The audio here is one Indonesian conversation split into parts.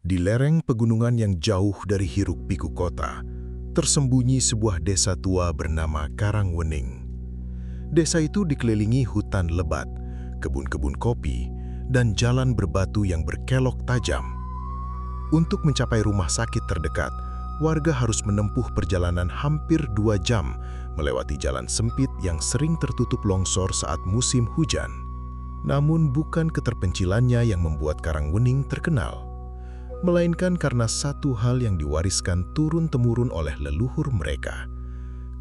Di lereng pegunungan yang jauh dari hiruk-pikuk kota, tersembunyi sebuah desa tua bernama Karangwening. Desa itu dikelilingi hutan lebat, kebun-kebun kopi, dan jalan berbatu yang berkelok tajam. Untuk mencapai rumah sakit terdekat, warga harus menempuh perjalanan hampir 2 jam melewati jalan sempit yang sering tertutup longsor saat musim hujan. Namun bukan keterpencilannya yang membuat Karangwening terkenal, melainkan karena satu hal yang diwariskan turun-temurun oleh leluhur mereka: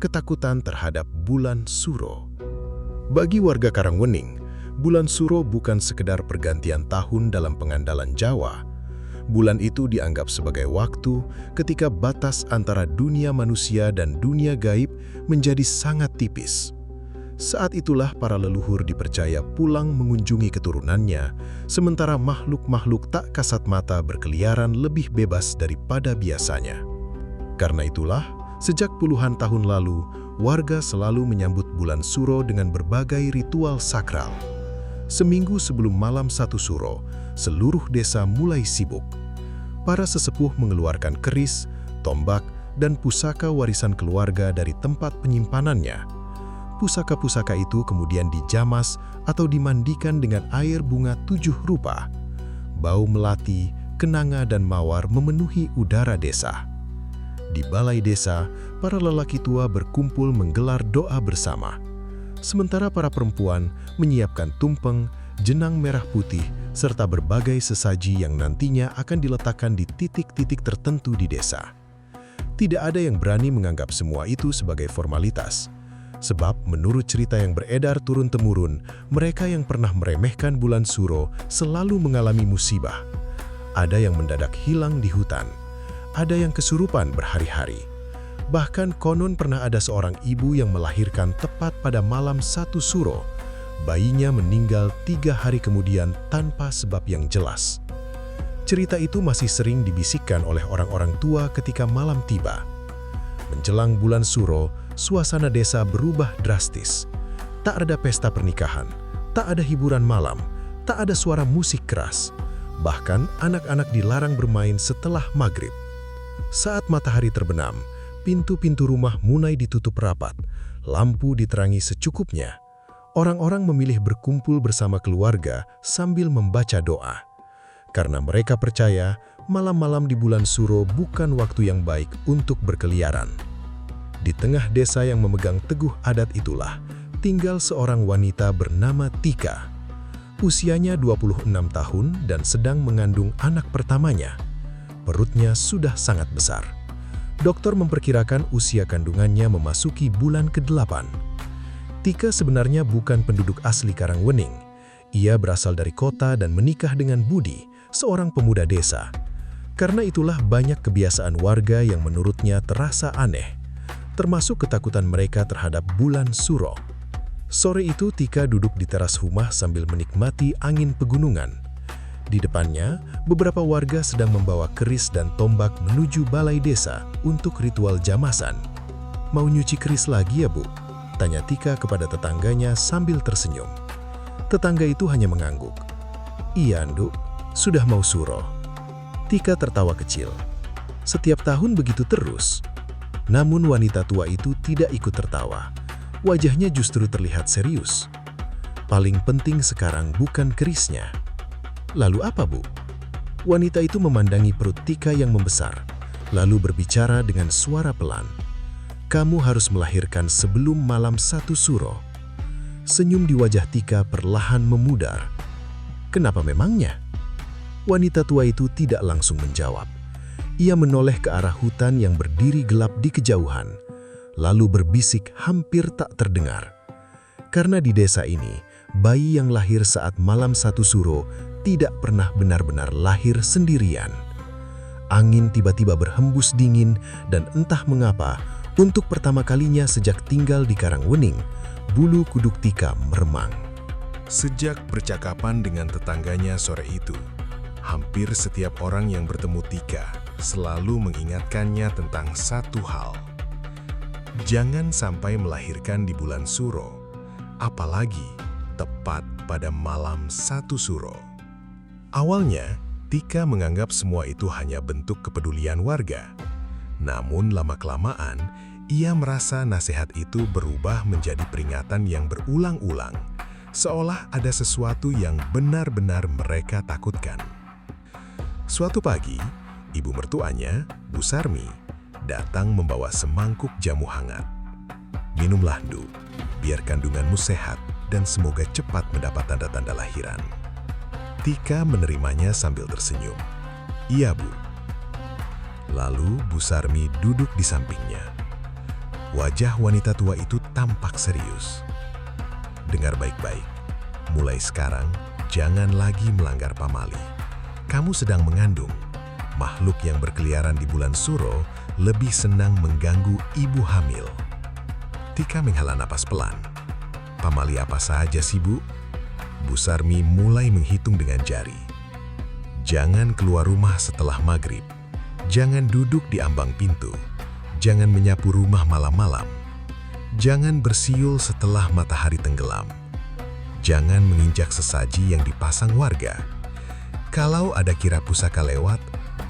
ketakutan terhadap bulan Suro. Bagi warga Karangwening, bulan Suro bukan sekedar pergantian tahun dalam pengandalan Jawa. Bulan itu dianggap sebagai waktu ketika batas antara dunia manusia dan dunia gaib menjadi sangat tipis. Saat itulah para leluhur dipercaya pulang mengunjungi keturunannya, sementara makhluk-makhluk tak kasat mata berkeliaran lebih bebas daripada biasanya. Karena itulah, sejak puluhan tahun lalu, warga selalu menyambut bulan Suro dengan berbagai ritual sakral. Seminggu sebelum malam 1 Suro, seluruh desa mulai sibuk. Para sesepuh mengeluarkan keris, tombak, dan pusaka warisan keluarga dari tempat penyimpanannya. Pusaka-pusaka itu kemudian dijamas atau dimandikan dengan air bunga 7 rupa. Bau melati, kenanga, dan mawar memenuhi udara desa. Di balai desa, para lelaki tua berkumpul menggelar doa bersama. Sementara para perempuan menyiapkan tumpeng, jenang merah putih, serta berbagai sesaji yang nantinya akan diletakkan di titik-titik tertentu di desa. Tidak ada yang berani menganggap semua itu sebagai formalitas. Sebab menurut cerita yang beredar turun-temurun, mereka yang pernah meremehkan bulan Suro selalu mengalami musibah. Ada yang mendadak hilang di hutan, ada yang kesurupan berhari-hari. Bahkan konon pernah ada seorang ibu yang melahirkan tepat pada malam 1 Suro. Bayinya meninggal 3 hari kemudian tanpa sebab yang jelas. Cerita itu masih sering dibisikkan oleh orang-orang tua ketika malam tiba. Menjelang bulan Suro, suasana desa berubah drastis. Tak ada pesta pernikahan, tak ada hiburan malam, tak ada suara musik keras. Bahkan anak-anak dilarang bermain setelah maghrib. Saat matahari terbenam, pintu-pintu rumah mulai ditutup rapat, lampu diterangi secukupnya. Orang-orang memilih berkumpul bersama keluarga sambil membaca doa. Karena mereka percaya malam-malam di bulan Suro bukan waktu yang baik untuk berkeliaran. Di tengah desa yang memegang teguh adat itulah, tinggal seorang wanita bernama Tika. Usianya 26 tahun dan sedang mengandung anak pertamanya. Perutnya sudah sangat besar. Dokter memperkirakan usia kandungannya memasuki bulan ke-8. Tika sebenarnya bukan penduduk asli Karangwening. Ia berasal dari kota dan menikah dengan Budi, seorang pemuda desa. Karena itulah banyak kebiasaan warga yang menurutnya terasa aneh, termasuk ketakutan mereka terhadap bulan Suro. Sore itu Tika duduk di teras rumah sambil menikmati angin pegunungan. Di depannya, beberapa warga sedang membawa keris dan tombak menuju balai desa untuk ritual jamasan. "Mau nyuci keris lagi ya, Bu?" tanya Tika kepada tetangganya sambil tersenyum. Tetangga itu hanya mengangguk. "Iya, Nduk, sudah mau Suro." Tika tertawa kecil. "Setiap tahun begitu terus?" Namun wanita tua itu tidak ikut tertawa. Wajahnya justru terlihat serius. "Paling penting sekarang bukan kerisnya." "Lalu apa, Bu?" Wanita itu memandangi perut Tika yang membesar, lalu berbicara dengan suara pelan. "Kamu harus melahirkan sebelum malam 1 Suro." Senyum di wajah Tika perlahan memudar. "Kenapa memangnya?" Wanita tua itu tidak langsung menjawab. Ia menoleh ke arah hutan yang berdiri gelap di kejauhan, lalu berbisik hampir tak terdengar. Karena di desa ini, bayi yang lahir saat malam 1 Suro tidak pernah benar-benar lahir sendirian. Angin tiba-tiba berhembus dingin dan entah mengapa, untuk pertama kalinya sejak tinggal di Karangwening, bulu kuduk Tika meremang. Sejak percakapan dengan tetangganya sore itu, hampir setiap orang yang bertemu Tika selalu mengingatkannya tentang satu hal. Jangan sampai melahirkan di bulan Suro, apalagi tepat pada malam 1 Suro. Awalnya, Tika menganggap semua itu hanya bentuk kepedulian warga. Namun lama-kelamaan, ia merasa nasihat itu berubah menjadi peringatan yang berulang-ulang, seolah ada sesuatu yang benar-benar mereka takutkan. Suatu pagi, ibu mertuanya, Bu Sarmi, datang membawa semangkuk jamu hangat. Minumlah, Ndu, biar kandunganmu sehat dan semoga cepat mendapat tanda-tanda lahiran. Tika menerimanya sambil tersenyum. Iya, Bu. Lalu Bu Sarmi duduk di sampingnya. Wajah wanita tua itu tampak serius. Dengar baik-baik, mulai sekarang jangan lagi melanggar pamali. Kamu sedang mengandung. Makhluk yang berkeliaran di bulan Suro lebih senang mengganggu ibu hamil. Tika menghela napas pelan. Pamali apa saja sih, Bu? Bu Sarmi mulai menghitung dengan jari. Jangan keluar rumah setelah maghrib. Jangan duduk di ambang pintu. Jangan menyapu rumah malam-malam. Jangan bersiul setelah matahari tenggelam. Jangan menginjak sesaji yang dipasang warga. Kalau ada kira pusaka lewat,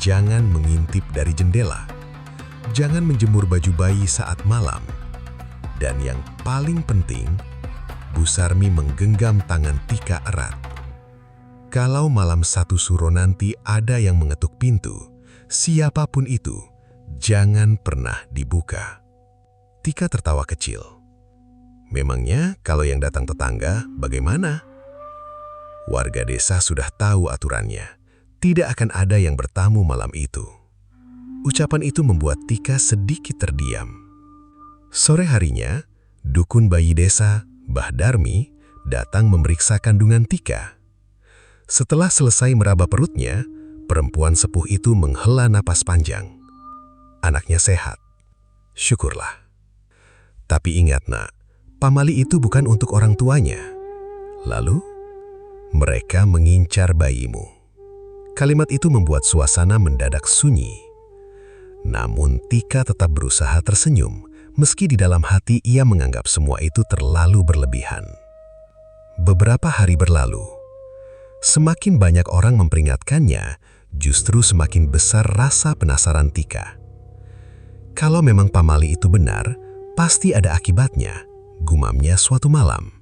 jangan mengintip dari jendela. Jangan menjemur baju bayi saat malam. Dan yang paling penting, Bu Sarmi menggenggam tangan Tika erat. Kalau malam 1 Suro nanti ada yang mengetuk pintu, siapapun itu, jangan pernah dibuka. Tika tertawa kecil. Memangnya kalau yang datang tetangga, bagaimana? Warga desa sudah tahu aturannya. Tidak akan ada yang bertamu malam itu. Ucapan itu membuat Tika sedikit terdiam. Sore harinya, dukun bayi desa, Mbah Darmi, datang memeriksa kandungan Tika. Setelah selesai meraba perutnya, perempuan sepuh itu menghela napas panjang. Anaknya sehat. Syukurlah. Tapi ingat, Nak, pamali itu bukan untuk orang tuanya. Lalu, mereka mengincar bayimu. Kalimat itu membuat suasana mendadak sunyi. Namun Tika tetap berusaha tersenyum, meski di dalam hati ia menganggap semua itu terlalu berlebihan. Beberapa hari berlalu. Semakin banyak orang memperingatkannya, justru semakin besar rasa penasaran Tika. Kalau memang pamali itu benar, pasti ada akibatnya, gumamnya suatu malam.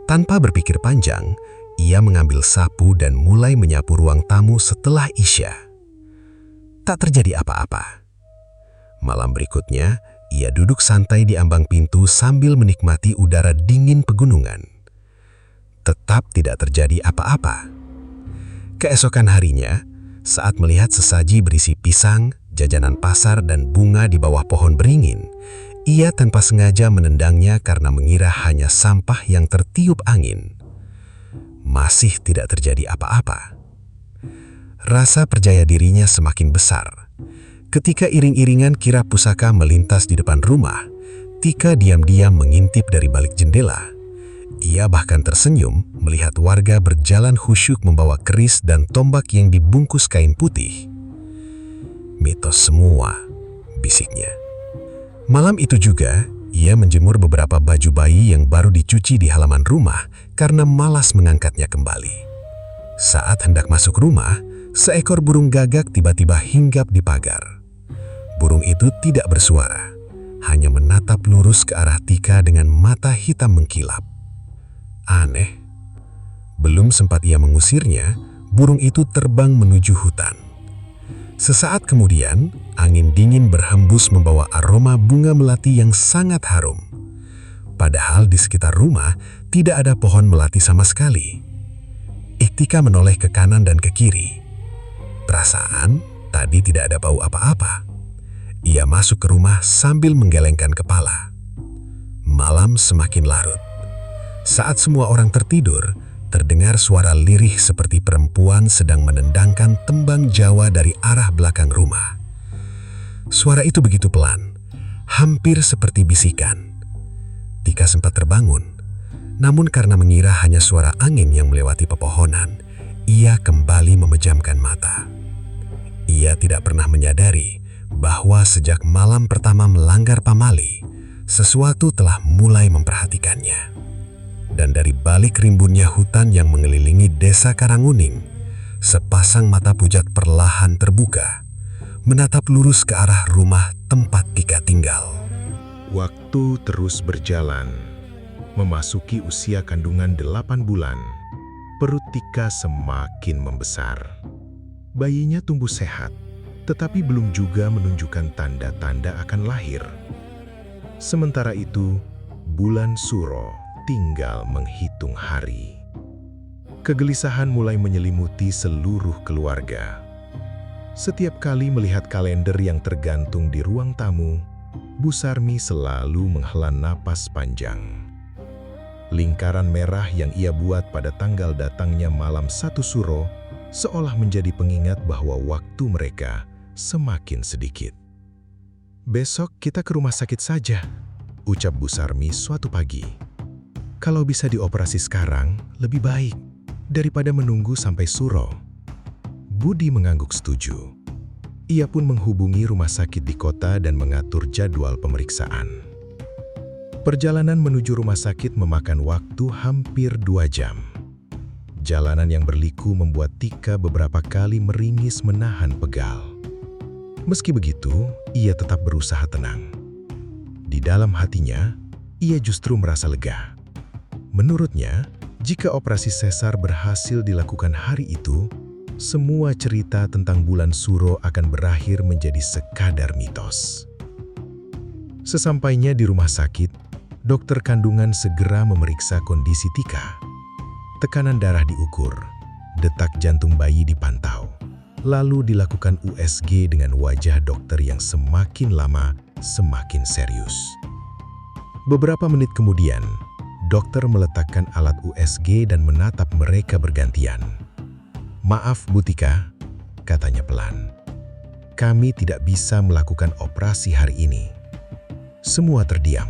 Tanpa berpikir panjang, ia mengambil sapu dan mulai menyapu ruang tamu setelah Isya. Tak terjadi apa-apa. Malam berikutnya, ia duduk santai di ambang pintu sambil menikmati udara dingin pegunungan. Tetap tidak terjadi apa-apa. Keesokan harinya, saat melihat sesaji berisi pisang, jajanan pasar dan bunga di bawah pohon beringin, ia tanpa sengaja menendangnya karena mengira hanya sampah yang tertiup angin. Masih tidak terjadi apa-apa. Rasa percaya dirinya semakin besar. Ketika iring-iringan kira pusaka melintas di depan rumah, Tika diam-diam mengintip dari balik jendela. Ia bahkan tersenyum melihat warga berjalan khusyuk membawa keris dan tombak yang dibungkus kain putih. Mitos semua, bisiknya. Malam itu juga, ia menjemur beberapa baju bayi yang baru dicuci di halaman rumah karena malas mengangkatnya kembali. Saat hendak masuk rumah, seekor burung gagak tiba-tiba hinggap di pagar. Burung itu tidak bersuara, hanya menatap lurus ke arah Tika dengan mata hitam mengkilap. Aneh. Belum sempat ia mengusirnya, burung itu terbang menuju hutan. Sesaat kemudian, angin dingin berhembus membawa aroma bunga melati yang sangat harum. Padahal di sekitar rumah tidak ada pohon melati sama sekali. Tika menoleh ke kanan dan ke kiri. Perasaan tadi tidak ada bau apa-apa. Ia masuk ke rumah sambil menggelengkan kepala. Malam semakin larut. Saat semua orang tertidur, terdengar suara lirih seperti perempuan sedang menendangkan tembang Jawa dari arah belakang rumah. Suara itu begitu pelan, hampir seperti bisikan. Tika sempat terbangun, namun karena mengira hanya suara angin yang melewati pepohonan, ia kembali memejamkan mata. Ia tidak pernah menyadari bahwa sejak malam pertama melanggar pamali, sesuatu telah mulai memperhatikannya. Dan dari balik rimbunnya hutan yang mengelilingi desa Karanguning, Sepasang mata Pujat perlahan terbuka, menatap lurus ke arah rumah tempat Tika tinggal. Waktu terus berjalan. Memasuki usia kandungan 8 bulan, perut Tika semakin membesar. Bayinya tumbuh sehat, tetapi belum juga menunjukkan tanda-tanda akan lahir. Sementara itu, bulan Suro tinggal menghitung hari. Kegelisahan mulai menyelimuti seluruh keluarga. Setiap kali melihat kalender yang tergantung di ruang tamu, Bu Sarmi selalu menghela napas panjang. Lingkaran merah yang ia buat pada tanggal datangnya malam 1 Suro seolah menjadi pengingat bahwa waktu mereka semakin sedikit. "Besok kita ke rumah sakit saja," ucap Bu Sarmi suatu pagi. "Kalau bisa dioperasi sekarang, lebih baik daripada menunggu sampai Suro." Budi mengangguk setuju. Ia pun menghubungi rumah sakit di kota dan mengatur jadwal pemeriksaan. Perjalanan menuju rumah sakit memakan waktu hampir 2 jam. Jalanan yang berliku membuat Tika beberapa kali meringis menahan pegal. Meski begitu, ia tetap berusaha tenang. Di dalam hatinya, ia justru merasa lega. Menurutnya, jika operasi sesar berhasil dilakukan hari itu, semua cerita tentang bulan Suro akan berakhir menjadi sekadar mitos. Sesampainya di rumah sakit, dokter kandungan segera memeriksa kondisi Tika. Tekanan darah diukur, detak jantung bayi dipantau, lalu dilakukan USG dengan wajah dokter yang semakin lama semakin serius. Beberapa menit kemudian, dokter meletakkan alat USG dan menatap mereka bergantian. "Maaf Bu Tika," katanya pelan. "Kami tidak bisa melakukan operasi hari ini." Semua terdiam.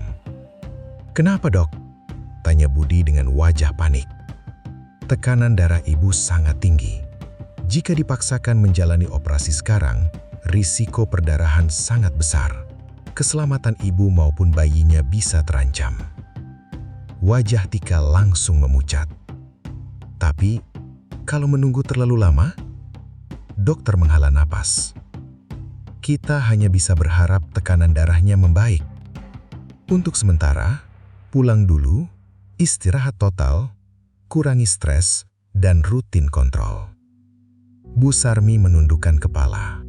"Kenapa dok?" tanya Budi dengan wajah panik. "Tekanan darah ibu sangat tinggi. Jika dipaksakan menjalani operasi sekarang, risiko perdarahan sangat besar. Keselamatan ibu maupun bayinya bisa terancam." Wajah Tika langsung memucat. "Tapi, kalau menunggu terlalu lama?" Dokter menghela napas. "Kita hanya bisa berharap tekanan darahnya membaik. Untuk sementara, pulang dulu, istirahat total, kurangi stres, dan rutin kontrol." Bu Sarmi menundukkan kepala.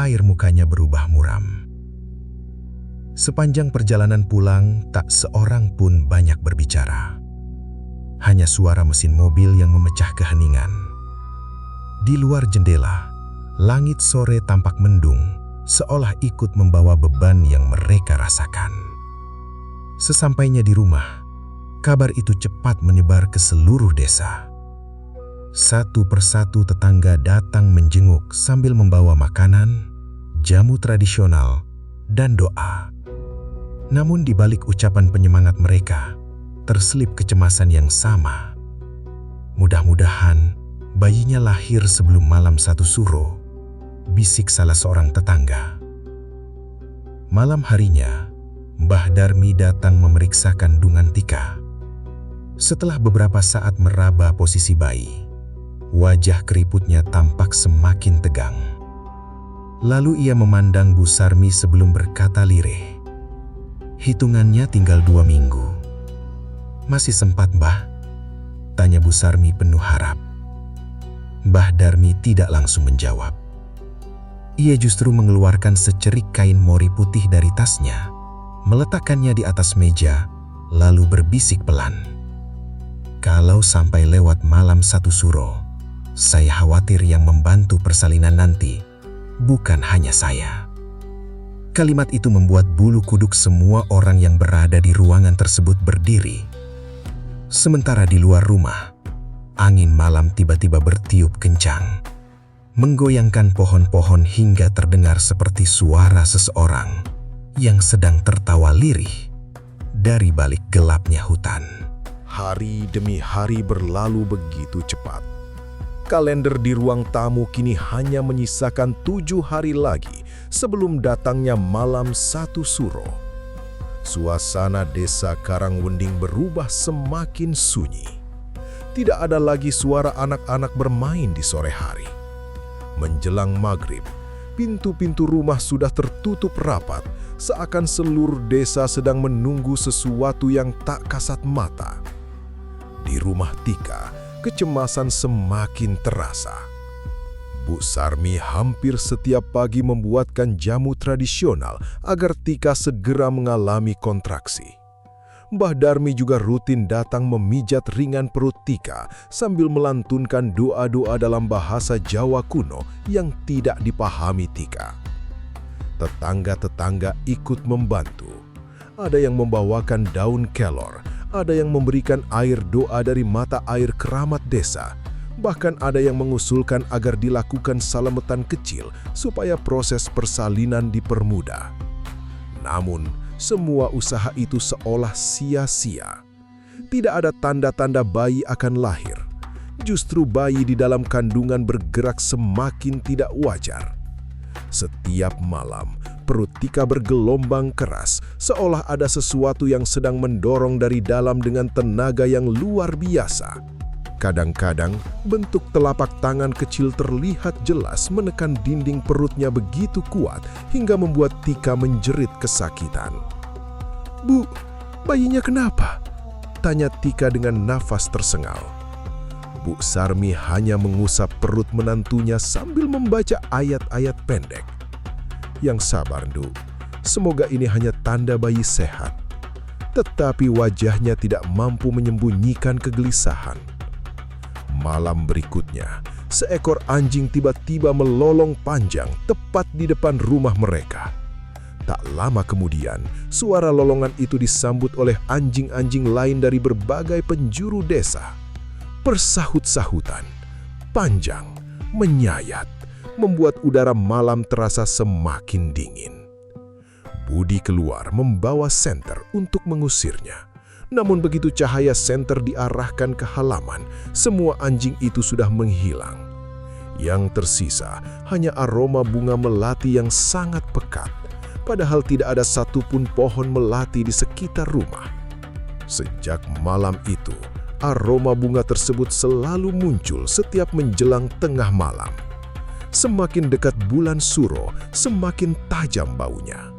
Air mukanya berubah muram. Sepanjang perjalanan pulang, tak seorang pun banyak berbicara. Hanya suara mesin mobil yang memecah keheningan. Di luar jendela, langit sore tampak mendung, seolah ikut membawa beban yang mereka rasakan. Sesampainya di rumah, kabar itu cepat menyebar ke seluruh desa. Satu persatu tetangga datang menjenguk sambil membawa makanan, jamu tradisional, dan doa. Namun di balik ucapan penyemangat mereka, terselip kecemasan yang sama. "Mudah-mudahan bayinya lahir sebelum malam 1 Suro," bisik salah seorang tetangga. Malam harinya, Mbah Darmi datang memeriksa kandungan Tika. Setelah beberapa saat meraba posisi bayi, wajah keriputnya tampak semakin tegang. Lalu ia memandang Bu Sarmi sebelum berkata lirih, "Hitungannya tinggal 2 minggu. Masih sempat, Mbah?" tanya Bu Sarmi penuh harap. Mbah Darmi tidak langsung menjawab. Ia justru mengeluarkan secerik kain mori putih dari tasnya, meletakkannya di atas meja, lalu berbisik pelan. "Kalau sampai lewat malam 1 Suro, saya khawatir yang membantu persalinan nanti bukan hanya saya." Kalimat itu membuat bulu kuduk semua orang yang berada di ruangan tersebut berdiri. Sementara di luar rumah, angin malam tiba-tiba bertiup kencang, menggoyangkan pohon-pohon hingga terdengar seperti suara seseorang yang sedang tertawa lirih dari balik gelapnya hutan. Hari demi hari berlalu begitu cepat. Kalender di ruang tamu kini hanya menyisakan 7 hari lagi sebelum datangnya malam 1 Suro. Suasana desa Karangwending berubah semakin sunyi. Tidak ada lagi suara anak-anak bermain di sore hari. Menjelang maghrib, pintu-pintu rumah sudah tertutup rapat, seakan seluruh desa sedang menunggu sesuatu yang tak kasat mata. Di rumah Tika, kecemasan semakin terasa. Bu Sarmi hampir setiap pagi membuatkan jamu tradisional agar Tika segera mengalami kontraksi. Mbah Darmi juga rutin datang memijat ringan perut Tika sambil melantunkan doa-doa dalam bahasa Jawa kuno yang tidak dipahami Tika. Tetangga-tetangga ikut membantu. Ada yang membawakan daun kelor, ada yang memberikan air doa dari mata air keramat desa, bahkan ada yang mengusulkan agar dilakukan salametan kecil supaya proses persalinan dipermudah. Namun, semua usaha itu seolah sia-sia. Tidak ada tanda-tanda bayi akan lahir. Justru bayi di dalam kandungan bergerak semakin tidak wajar. Setiap malam, perut Tika bergelombang keras, seolah ada sesuatu yang sedang mendorong dari dalam dengan tenaga yang luar biasa. Kadang-kadang, bentuk telapak tangan kecil terlihat jelas menekan dinding perutnya begitu kuat hingga membuat Tika menjerit kesakitan. "Bu, bayinya kenapa?" tanya Tika dengan nafas tersengal. Bu Sarmi hanya mengusap perut menantunya sambil membaca ayat-ayat pendek. "Yang sabar, Du. Semoga ini hanya tanda bayi sehat." Tetapi wajahnya tidak mampu menyembunyikan kegelisahan. Malam berikutnya, seekor anjing tiba-tiba melolong panjang tepat di depan rumah mereka. Tak lama kemudian, suara lolongan itu disambut oleh anjing-anjing lain dari berbagai penjuru desa. Persahut-sahutan, panjang, menyayat, membuat udara malam terasa semakin dingin. Budi keluar membawa senter untuk mengusirnya. Namun begitu cahaya senter diarahkan ke halaman, semua anjing itu sudah menghilang. Yang tersisa hanya aroma bunga melati yang sangat pekat, padahal tidak ada satupun pohon melati di sekitar rumah. Sejak malam itu, aroma bunga tersebut selalu muncul setiap menjelang tengah malam. Semakin dekat bulan Suro, semakin tajam baunya.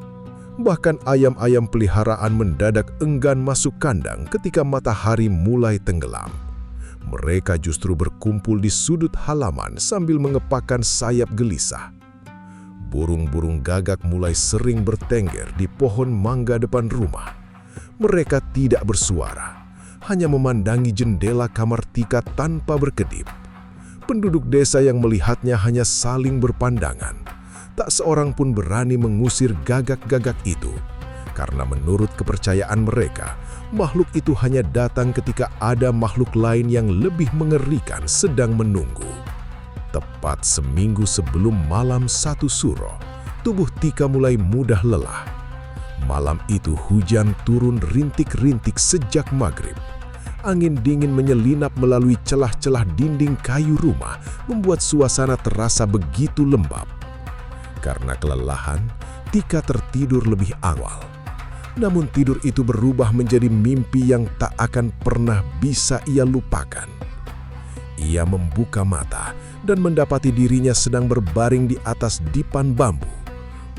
Bahkan ayam-ayam peliharaan mendadak enggan masuk kandang ketika matahari mulai tenggelam. Mereka justru berkumpul di sudut halaman sambil mengepakkan sayap gelisah. Burung-burung gagak mulai sering bertengger di pohon mangga depan rumah. Mereka tidak bersuara, hanya memandangi jendela kamar Tika tanpa berkedip. Penduduk desa yang melihatnya hanya saling berpandangan. Tak seorang pun berani mengusir gagak-gagak itu, karena menurut kepercayaan mereka, makhluk itu hanya datang ketika ada makhluk lain yang lebih mengerikan sedang menunggu. Tepat seminggu sebelum malam 1 Suro, tubuh Tika mulai mudah lelah. Malam itu hujan turun rintik-rintik sejak maghrib. Angin dingin menyelinap melalui celah-celah dinding kayu rumah, membuat suasana terasa begitu lembab. Karena kelelahan, Tika tertidur lebih awal. Namun tidur itu berubah menjadi mimpi yang tak akan pernah bisa ia lupakan. Ia membuka mata dan mendapati dirinya sedang berbaring di atas dipan bambu.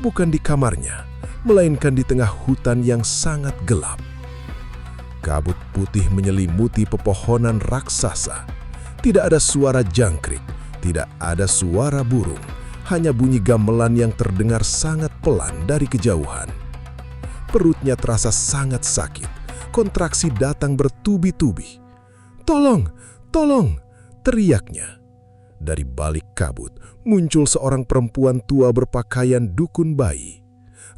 Bukan di kamarnya, melainkan di tengah hutan yang sangat gelap. Kabut putih menyelimuti pepohonan raksasa. Tidak ada suara jangkrik, tidak ada suara burung. Hanya bunyi gamelan yang terdengar sangat pelan dari kejauhan. Perutnya terasa sangat sakit. Kontraksi datang bertubi-tubi. "Tolong! Tolong!" teriaknya. Dari balik kabut, muncul seorang perempuan tua berpakaian dukun bayi.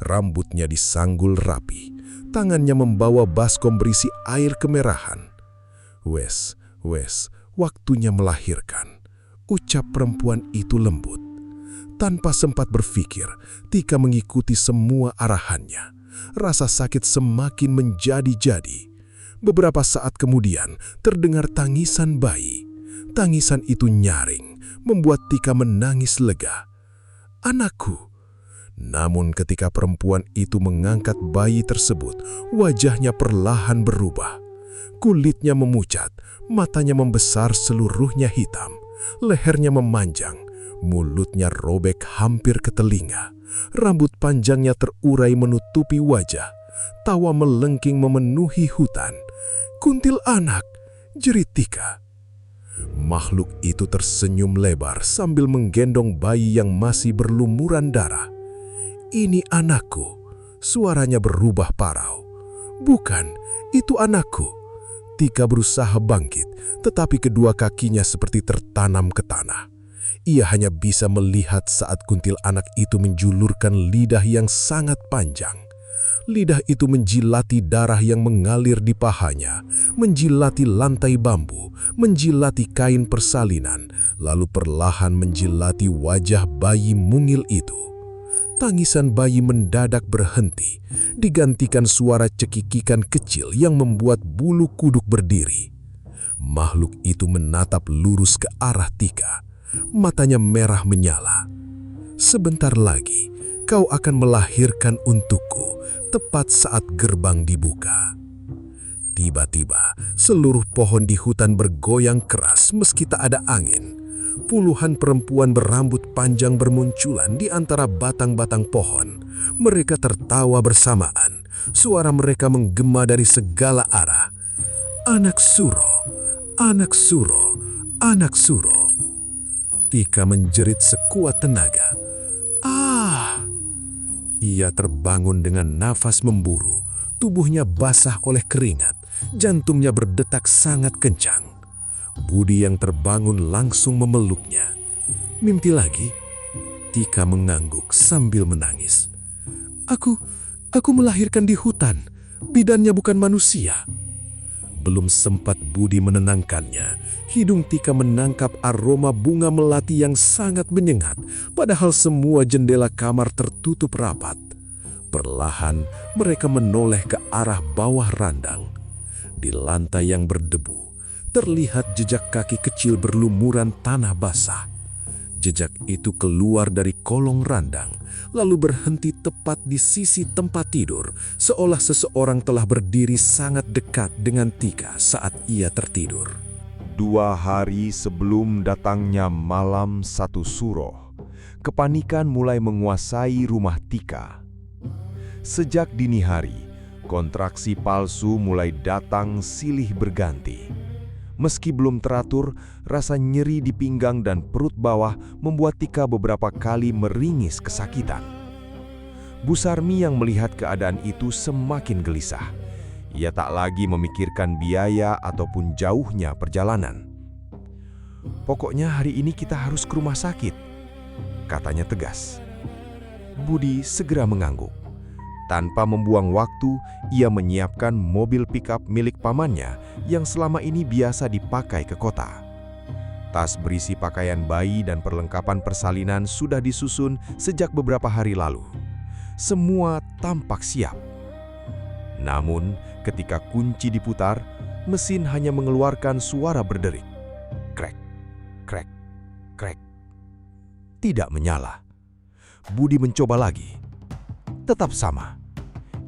Rambutnya disanggul rapi. Tangannya membawa baskom berisi air kemerahan. Wes, waktunya melahirkan," ucap perempuan itu lembut. Tanpa sempat berpikir, Tika mengikuti semua arahannya. Rasa sakit semakin menjadi-jadi. Beberapa saat kemudian, terdengar tangisan bayi. Tangisan itu nyaring, membuat Tika menangis lega. "Anakku." Namun ketika perempuan itu mengangkat bayi tersebut, wajahnya perlahan berubah. Kulitnya memucat, matanya membesar, seluruhnya hitam, lehernya memanjang, mulutnya robek hampir ke telinga, rambut panjangnya terurai menutupi wajah, tawa melengking memenuhi hutan. "Kuntilanak!" jerit Tika. Makhluk itu tersenyum lebar sambil menggendong bayi yang masih berlumuran darah. "Ini anakku," suaranya berubah parau. "Bukan, itu anakku." Tika berusaha bangkit, tetapi kedua kakinya seperti tertanam ke tanah. Ia hanya bisa melihat saat kuntilanak itu menjulurkan lidah yang sangat panjang. Lidah itu menjilati darah yang mengalir di pahanya, menjilati lantai bambu, menjilati kain persalinan, lalu perlahan menjilati wajah bayi mungil itu. Tangisan bayi mendadak berhenti, digantikan suara cekikikan kecil yang membuat bulu kuduk berdiri. Makhluk itu menatap lurus ke arah Tika. Matanya merah menyala. "Sebentar lagi, kau akan melahirkan untukku, tepat saat gerbang dibuka." Tiba-tiba, seluruh pohon di hutan bergoyang keras meski tak ada angin. Puluhan perempuan berambut panjang bermunculan di antara batang-batang pohon. Mereka tertawa bersamaan. Suara mereka menggema dari segala arah. "Anak Suro, anak Suro, anak Suro." Tika menjerit sekuat tenaga. "Ah!" Ia terbangun dengan nafas memburu. Tubuhnya basah oleh keringat. Jantungnya berdetak sangat kencang. Budi yang terbangun langsung memeluknya. "Mimpi lagi?" Tika mengangguk sambil menangis. Aku melahirkan di hutan. Bidannya bukan manusia." Belum sempat Budi menenangkannya, hidung Tika menangkap aroma bunga melati yang sangat menyengat, padahal semua jendela kamar tertutup rapat. Perlahan mereka menoleh ke arah bawah randang. Di lantai yang berdebu, terlihat jejak kaki kecil berlumuran tanah basah. Jejak itu keluar dari kolong randang, lalu berhenti tepat di sisi tempat tidur, seolah seseorang telah berdiri sangat dekat dengan Tika saat ia tertidur. 2 hari sebelum datangnya malam 1 Suro, kepanikan mulai menguasai rumah Tika. Sejak dini hari, kontraksi palsu mulai datang silih berganti. Meski belum teratur, rasa nyeri di pinggang dan perut bawah membuat Tika beberapa kali meringis kesakitan. Bu Sarmi yang melihat keadaan itu semakin gelisah. Ia tak lagi memikirkan biaya ataupun jauhnya perjalanan. "Pokoknya hari ini kita harus ke rumah sakit," katanya tegas. Budi segera mengangguk. Tanpa membuang waktu, ia menyiapkan mobil pickup milik pamannya yang selama ini biasa dipakai ke kota. Tas berisi pakaian bayi dan perlengkapan persalinan sudah disusun sejak beberapa hari lalu. Semua tampak siap. Namun, ketika kunci diputar, mesin hanya mengeluarkan suara berderik. Krek, krek, krek. Tidak menyala. Budi mencoba lagi. Tetap sama.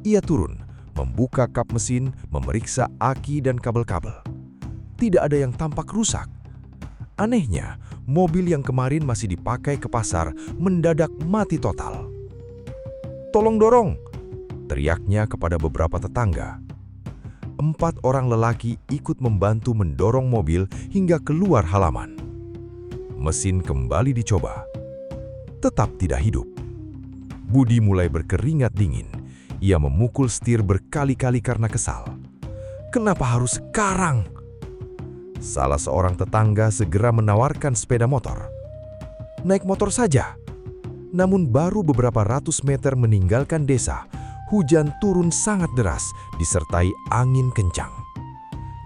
Ia turun, membuka kap mesin, memeriksa aki dan kabel-kabel. Tidak ada yang tampak rusak. Anehnya, mobil yang kemarin masih dipakai ke pasar mendadak mati total. "Tolong dorong!" teriaknya kepada beberapa tetangga. 4 orang lelaki ikut membantu mendorong mobil hingga keluar halaman. Mesin kembali dicoba. Tetap tidak hidup. Budi mulai berkeringat dingin. Ia memukul setir berkali-kali karena kesal. "Kenapa harus sekarang?" Salah seorang tetangga segera menawarkan sepeda motor. "Naik motor saja." Namun baru beberapa ratus meter meninggalkan desa, hujan turun sangat deras disertai angin kencang.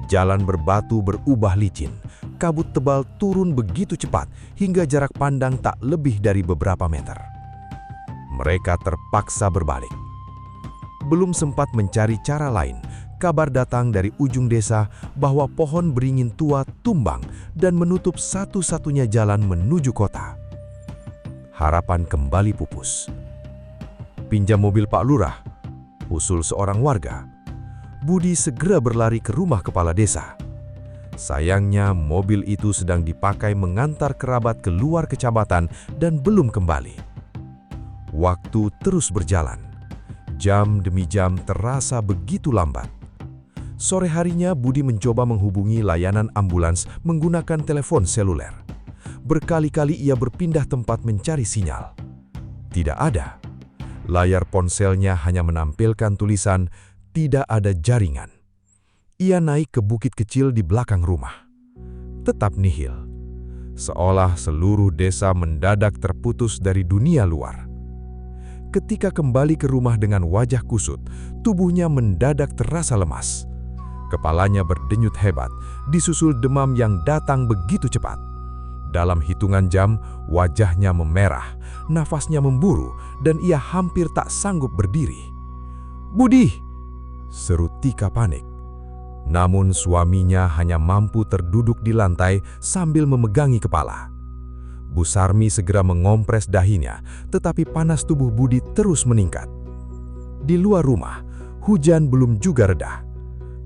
Jalan berbatu berubah licin, kabut tebal turun begitu cepat hingga jarak pandang tak lebih dari beberapa meter. Mereka terpaksa berbalik. Belum sempat mencari cara lain, kabar datang dari ujung desa bahwa pohon beringin tua tumbang dan menutup satu-satunya jalan menuju kota. Harapan kembali pupus. "Pinjam mobil Pak Lurah," usul seorang warga. Budi segera berlari ke rumah kepala desa. Sayangnya, mobil itu sedang dipakai mengantar kerabat keluar kecamatan dan belum kembali. Waktu terus berjalan. Jam demi jam terasa begitu lambat. Sore harinya, Budi mencoba menghubungi layanan ambulans menggunakan telepon seluler. Berkali-kali ia berpindah tempat mencari sinyal. Tidak ada. Layar ponselnya hanya menampilkan tulisan, "Tidak ada jaringan." Ia naik ke bukit kecil di belakang rumah. Tetap nihil. Seolah seluruh desa mendadak terputus dari dunia luar. Ketika kembali ke rumah dengan wajah kusut, tubuhnya mendadak terasa lemas. Kepalanya berdenyut hebat, disusul demam yang datang begitu cepat. Dalam hitungan jam, wajahnya memerah, nafasnya memburu, dan ia hampir tak sanggup berdiri. "Budi!" seru Tika panik. Namun suaminya hanya mampu terduduk di lantai sambil memegangi kepala. Bu Sarmi segera mengompres dahinya, tetapi panas tubuh Budi terus meningkat. Di luar rumah, hujan belum juga reda.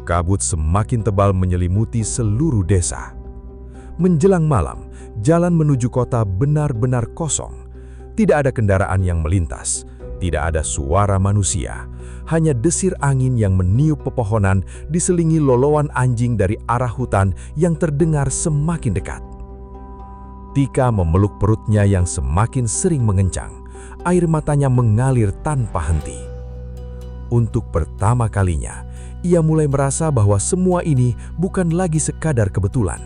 Kabut semakin tebal menyelimuti seluruh desa. Menjelang malam, jalan menuju kota benar-benar kosong. Tidak ada kendaraan yang melintas, tidak ada suara manusia, hanya desir angin yang meniup pepohonan diselingi lolowan anjing dari arah hutan yang terdengar semakin dekat. Tika memeluk perutnya yang semakin sering mengencang, air matanya mengalir tanpa henti. Untuk pertama kalinya, ia mulai merasa bahwa semua ini bukan lagi sekadar kebetulan.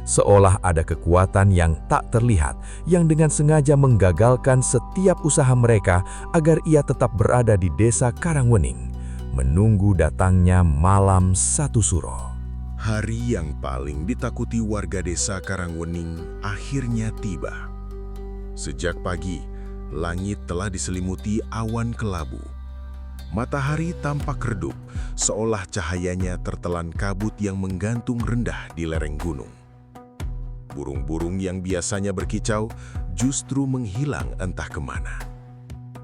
Seolah ada kekuatan yang tak terlihat yang dengan sengaja menggagalkan setiap usaha mereka agar ia tetap berada di desa Karangwening, menunggu datangnya malam satu suro. Hari yang paling ditakuti warga desa Karangwening akhirnya tiba. Sejak pagi, langit telah diselimuti awan kelabu. Matahari tampak redup, seolah cahayanya tertelan kabut yang menggantung rendah di lereng gunung. Burung-burung yang biasanya berkicau justru menghilang entah kemana.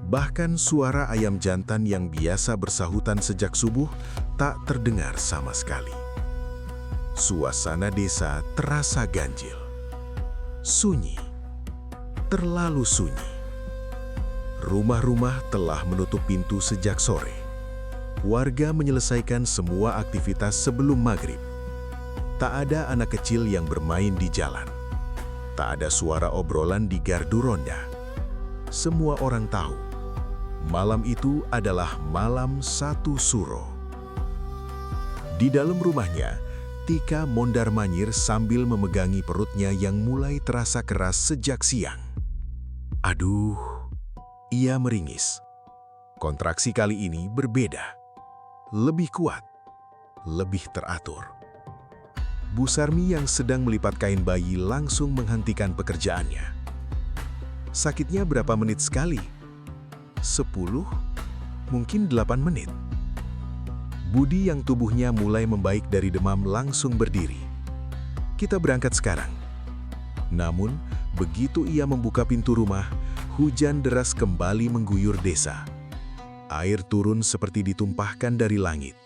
Bahkan suara ayam jantan yang biasa bersahutan sejak subuh tak terdengar sama sekali. Suasana desa terasa ganjil. Sunyi. Terlalu sunyi. Rumah-rumah telah menutup pintu sejak sore. Warga menyelesaikan semua aktivitas sebelum maghrib. Tak ada anak kecil yang bermain di jalan. Tak ada suara obrolan di gardu ronda. Semua orang tahu, malam itu adalah malam satu suro. Di dalam rumahnya, Tika mondar-mandir sambil memegangi perutnya yang mulai terasa keras sejak siang. Aduh, ia meringis. Kontraksi kali ini berbeda. Lebih kuat, lebih teratur. Bu Sarmi yang sedang melipat kain bayi langsung menghentikan pekerjaannya. Sakitnya berapa menit sekali? 10, mungkin 8 menit. Budi yang tubuhnya mulai membaik dari demam langsung berdiri. Kita berangkat sekarang. Namun, begitu ia membuka pintu rumah, hujan deras kembali mengguyur desa. Air turun seperti ditumpahkan dari langit.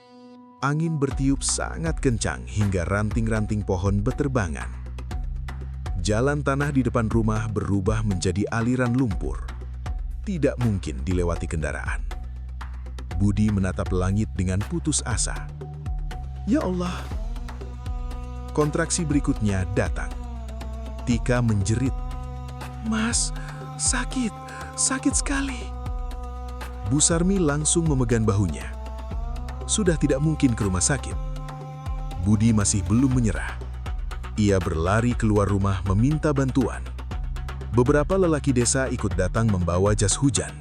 Angin bertiup sangat kencang hingga ranting-ranting pohon beterbangan. Jalan tanah di depan rumah berubah menjadi aliran lumpur. Tidak mungkin dilewati kendaraan. Budi menatap langit dengan putus asa. Ya Allah! Kontraksi berikutnya datang. Tika menjerit. Mas, sakit, sakit sekali. Bu Sarmi langsung memegang bahunya. Sudah tidak mungkin ke rumah sakit. Budi masih belum menyerah. Ia berlari keluar rumah meminta bantuan. Beberapa lelaki desa ikut datang membawa jas hujan.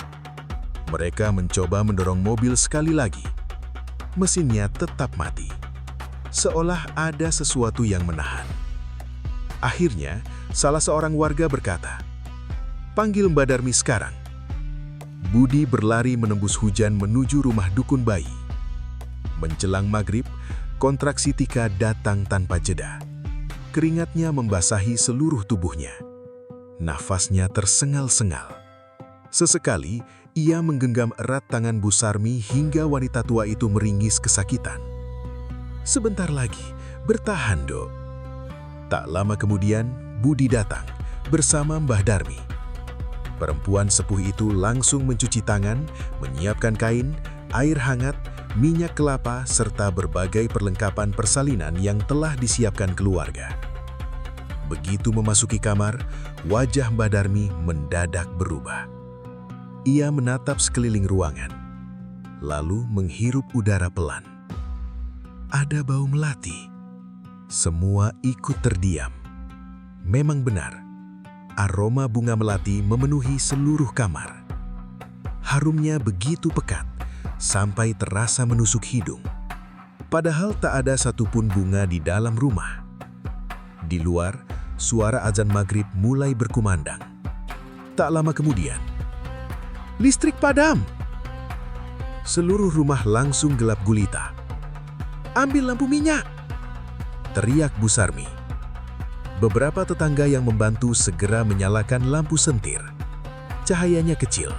Mereka mencoba mendorong mobil sekali lagi. Mesinnya tetap mati. Seolah ada sesuatu yang menahan. Akhirnya, salah seorang warga berkata, "Panggil Mbak Darmi sekarang." Budi berlari menembus hujan menuju rumah dukun bayi. Menjelang maghrib, kontraksi Tika datang tanpa jeda. Keringatnya membasahi seluruh tubuhnya. Nafasnya tersengal-sengal. Sesekali, ia menggenggam erat tangan Bu Sarmi hingga wanita tua itu meringis kesakitan. "Sebentar lagi, bertahan, Dok." Tak lama kemudian, Budi datang bersama Mbah Darmi. Perempuan sepuh itu langsung mencuci tangan, menyiapkan kain, air hangat, minyak kelapa, serta berbagai perlengkapan persalinan yang telah disiapkan keluarga. Begitu memasuki kamar, wajah Mbah Darmi mendadak berubah. Ia menatap sekeliling ruangan, lalu menghirup udara pelan. Ada bau melati. Semua ikut terdiam. Memang benar, aroma bunga melati memenuhi seluruh kamar. Harumnya begitu pekat, sampai terasa menusuk hidung. Padahal tak ada satupun bunga di dalam rumah. Di luar, suara azan maghrib mulai berkumandang. Tak lama kemudian, listrik padam. Seluruh rumah langsung gelap gulita. "Ambil lampu minyak!" teriak Bu Sarmi. Beberapa tetangga yang membantu segera menyalakan lampu sentir. Cahayanya kecil,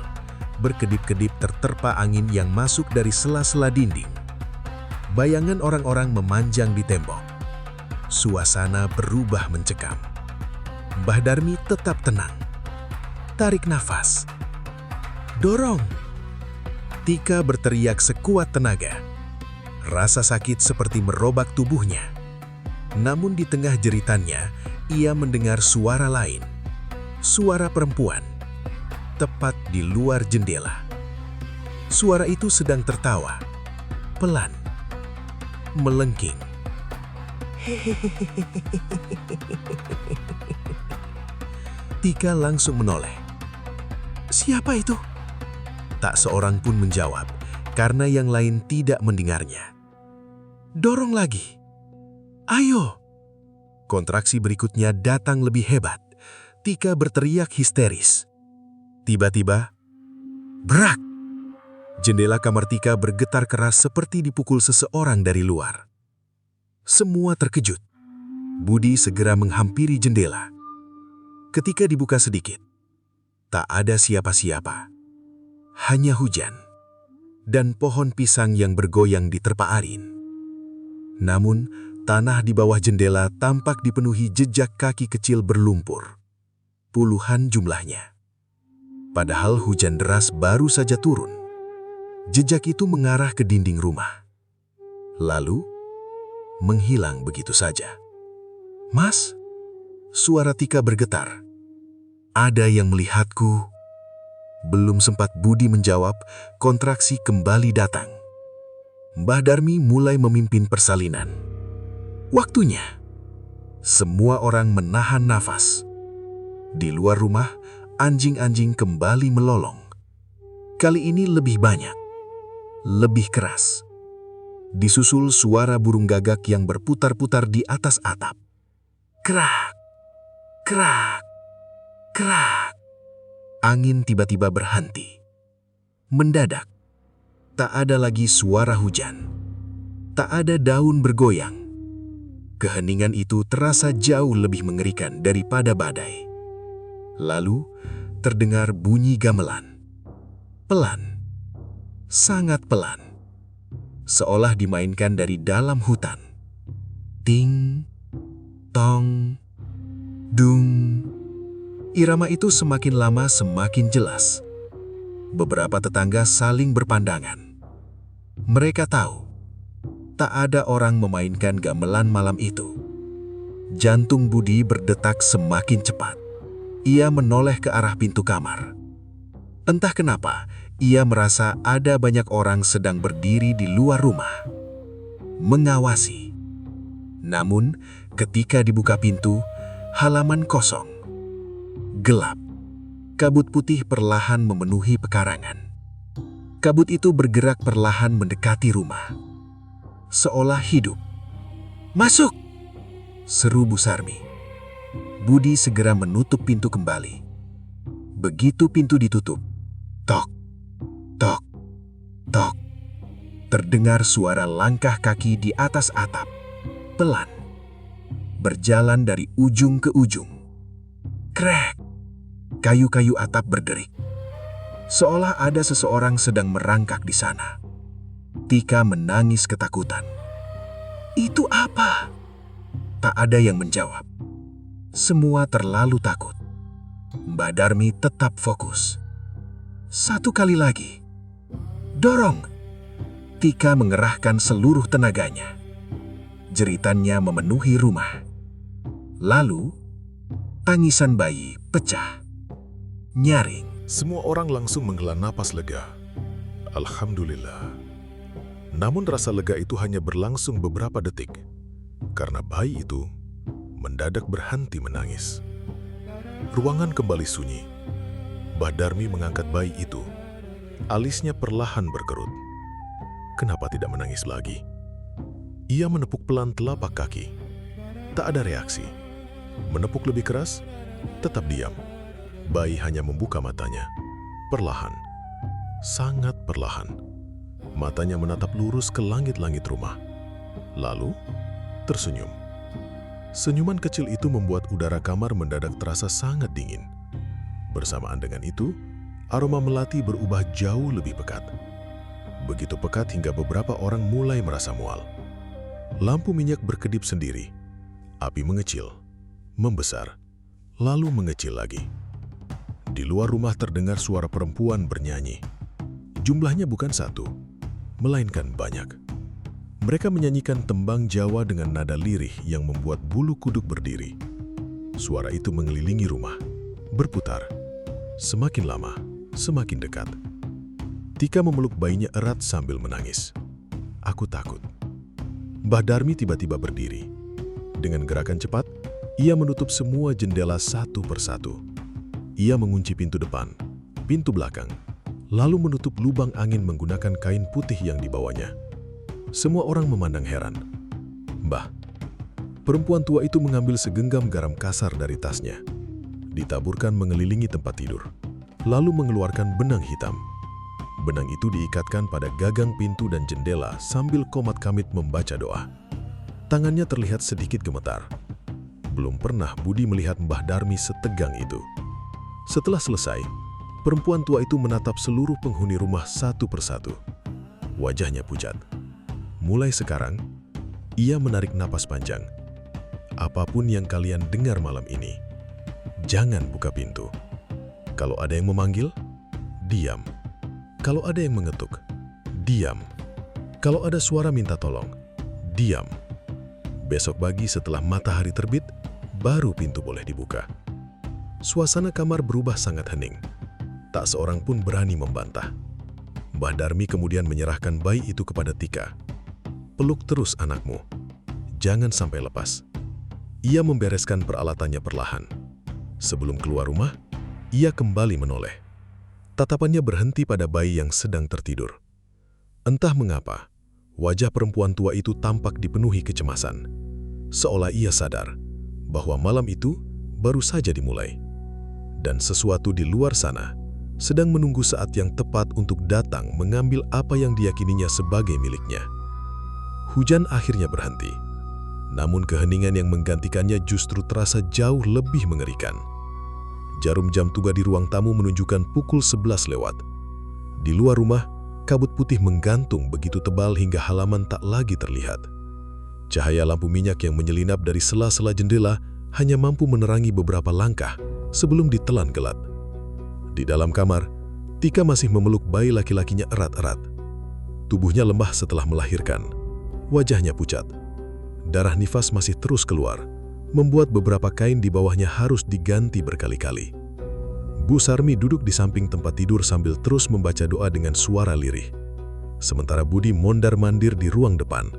berkedip-kedip terterpa angin yang masuk dari sela-sela dinding. Bayangan orang-orang memanjang di tembok. Suasana berubah mencekam. Mbah Darmi tetap tenang. Tarik nafas. "Dorong!" Tika berteriak sekuat tenaga. Rasa sakit seperti merobak tubuhnya. Namun di tengah jeritannya, ia mendengar suara lain. Suara perempuan. Tepat di luar jendela. Suara itu sedang tertawa. Pelan. Melengking. Tika langsung menoleh. "Siapa itu?" Tak seorang pun menjawab, karena yang lain tidak mendengarnya. "Dorong lagi. Ayo!" Kontraksi berikutnya datang lebih hebat. Tika berteriak histeris. Tiba-tiba, brak! Jendela kamar Tika bergetar keras seperti dipukul seseorang dari luar. Semua terkejut. Budi segera menghampiri jendela. Ketika dibuka sedikit, tak ada siapa-siapa. Hanya hujan dan pohon pisang yang bergoyang diterpa angin. Namun, tanah di bawah jendela tampak dipenuhi jejak kaki kecil berlumpur. Puluhan jumlahnya. Padahal hujan deras baru saja turun. Jejak itu mengarah ke dinding rumah. Lalu, menghilang begitu saja. "Mas?" Suara Tika bergetar. "Ada yang melihatku." Belum sempat Budi menjawab, kontraksi kembali datang. Mbah Darmi mulai memimpin persalinan. Waktunya. Semua orang menahan nafas. Di luar rumah, anjing-anjing kembali melolong. Kali ini lebih banyak, lebih keras. Disusul suara burung gagak yang berputar-putar di atas atap. Krak, krak, krak. Angin tiba-tiba berhenti. Mendadak, tak ada lagi suara hujan. Tak ada daun bergoyang. Keheningan itu terasa jauh lebih mengerikan daripada badai. Lalu, terdengar bunyi gamelan. Pelan, sangat pelan. Seolah dimainkan dari dalam hutan. Ting, tong, dung. Irama itu semakin lama semakin jelas. Beberapa tetangga saling berpandangan. Mereka tahu, tak ada orang memainkan gamelan malam itu. Jantung Budi berdetak semakin cepat. Ia menoleh ke arah pintu kamar. Entah kenapa, ia merasa ada banyak orang sedang berdiri di luar rumah, mengawasi. Namun, ketika dibuka pintu, halaman kosong, gelap. Kabut putih perlahan memenuhi pekarangan. Kabut itu bergerak perlahan mendekati rumah, seolah hidup. "Masuk!" seru Bu Sarmi. Budi segera menutup pintu kembali. Begitu pintu ditutup, tok, tok, tok. Terdengar suara langkah kaki di atas atap, pelan, berjalan dari ujung ke ujung. Krek, kayu-kayu atap berderik. Seolah ada seseorang sedang merangkak di sana. Tika menangis ketakutan. "Itu apa?" Tak ada yang menjawab. Semua terlalu takut. Mbak Darmi tetap fokus. Satu kali lagi. "Dorong!" Tika mengerahkan seluruh tenaganya. Jeritannya memenuhi rumah. Lalu, tangisan bayi pecah. Nyaring. Semua orang langsung menghela napas lega. Alhamdulillah. Namun rasa lega itu hanya berlangsung beberapa detik, karena bayi itu mendadak berhenti menangis. Ruangan kembali sunyi. Mbah Darmi mengangkat bayi itu. Alisnya perlahan berkerut. Kenapa tidak menangis lagi? Ia menepuk pelan telapak kaki. Tak ada reaksi. Menepuk lebih keras, tetap diam. Bayi hanya membuka matanya. Perlahan. Sangat perlahan. Matanya menatap lurus ke langit-langit rumah. Lalu, tersenyum. Senyuman kecil itu membuat udara kamar mendadak terasa sangat dingin. Bersamaan dengan itu, aroma melati berubah jauh lebih pekat. Begitu pekat hingga beberapa orang mulai merasa mual. Lampu minyak berkedip sendiri. Api mengecil, membesar, lalu mengecil lagi. Di luar rumah terdengar suara perempuan bernyanyi. Jumlahnya bukan satu, melainkan banyak. Mereka menyanyikan tembang Jawa dengan nada lirih yang membuat bulu kuduk berdiri. Suara itu mengelilingi rumah, berputar. Semakin lama, semakin dekat. Tika memeluk bayinya erat sambil menangis. Aku takut. Mbah Darmi tiba-tiba berdiri. Dengan gerakan cepat, ia menutup semua jendela satu persatu. Ia mengunci pintu depan, pintu belakang, lalu menutup lubang angin menggunakan kain putih yang dibawanya. Semua orang memandang heran. "Mbah." Perempuan tua itu mengambil segenggam garam kasar dari tasnya. Ditaburkan mengelilingi tempat tidur, lalu mengeluarkan benang hitam. Benang itu diikatkan pada gagang pintu dan jendela sambil komat kamit membaca doa. Tangannya terlihat sedikit gemetar. Belum pernah Budi melihat Mbah Darmi setegang itu. Setelah selesai, perempuan tua itu menatap seluruh penghuni rumah satu persatu. Wajahnya pucat. Mulai sekarang, ia menarik napas panjang. Apapun yang kalian dengar malam ini, jangan buka pintu. Kalau ada yang memanggil, diam. Kalau ada yang mengetuk, diam. Kalau ada suara minta tolong, diam. Besok pagi setelah matahari terbit, baru pintu boleh dibuka. Suasana kamar berubah sangat hening. Tak seorang pun berani membantah. Mbah Darmi kemudian menyerahkan bayi itu kepada Tika. "Peluk terus anakmu. Jangan sampai lepas." Ia membereskan peralatannya perlahan. Sebelum keluar rumah, ia kembali menoleh. Tatapannya berhenti pada bayi yang sedang tertidur. Entah mengapa, wajah perempuan tua itu tampak dipenuhi kecemasan. Seolah ia sadar bahwa malam itu baru saja dimulai. Dan sesuatu di luar sana sedang menunggu saat yang tepat untuk datang mengambil apa yang diyakininya sebagai miliknya. Hujan akhirnya berhenti. Namun keheningan yang menggantikannya justru terasa jauh lebih mengerikan. Jarum jam tuga di ruang tamu menunjukkan pukul 11 lewat. Di luar rumah, kabut putih menggantung begitu tebal hingga halaman tak lagi terlihat. Cahaya lampu minyak yang menyelinap dari sela-sela jendela hanya mampu menerangi beberapa langkah sebelum ditelan gelap. Di dalam kamar, Tika masih memeluk bayi laki-lakinya erat-erat. Tubuhnya lemah setelah melahirkan. Wajahnya pucat. Darah nifas masih terus keluar, membuat beberapa kain di bawahnya harus diganti berkali-kali. Bu Sarmi duduk di samping tempat tidur sambil terus membaca doa dengan suara lirih. Sementara Budi mondar-mandir di ruang depan.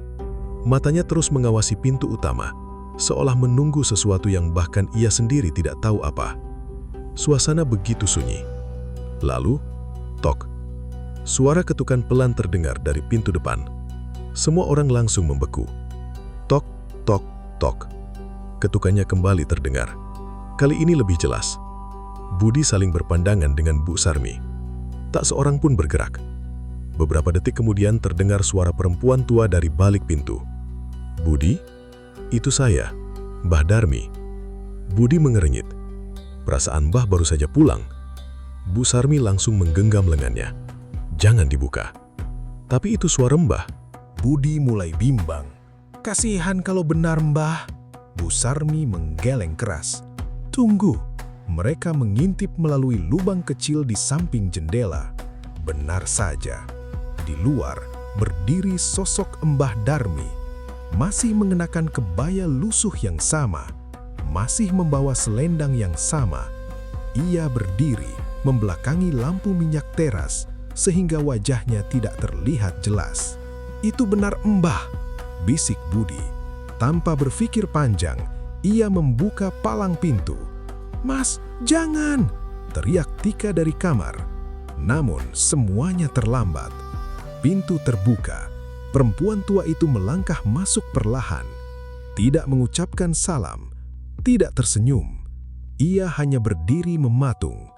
Matanya terus mengawasi pintu utama, seolah menunggu sesuatu yang bahkan ia sendiri tidak tahu apa. Suasana begitu sunyi. Lalu, tok. Suara ketukan pelan terdengar dari pintu depan. Semua orang langsung membeku. Tok, tok, tok. Ketukannya kembali terdengar. Kali ini lebih jelas. Budi saling berpandangan dengan Bu Sarmi. Tak seorang pun bergerak. Beberapa detik kemudian terdengar suara perempuan tua dari balik pintu. "Budi, itu saya, Mbah Darmi." Budi mengernyit. Perasaan Mbah baru saja pulang. Bu Sarmi langsung menggenggam lengannya. Jangan dibuka. Tapi itu suara Mbah. Budi mulai bimbang. Kasihan kalau benar, Mbah. Bu Sarmi menggeleng keras. Tunggu. Mereka mengintip melalui lubang kecil di samping jendela. Benar saja. Di luar berdiri sosok Mbah Darmi. Masih mengenakan kebaya lusuh yang sama. Masih membawa selendang yang sama. Ia berdiri membelakangi lampu minyak teras sehingga wajahnya tidak terlihat jelas. Itu benar Mbah, bisik Budi. Tanpa berpikir panjang, ia membuka palang pintu. Mas, jangan! Teriak Tika dari kamar. Namun semuanya terlambat. Pintu terbuka. Perempuan tua itu melangkah masuk perlahan. Tidak mengucapkan salam. Tidak tersenyum. Ia hanya berdiri mematung.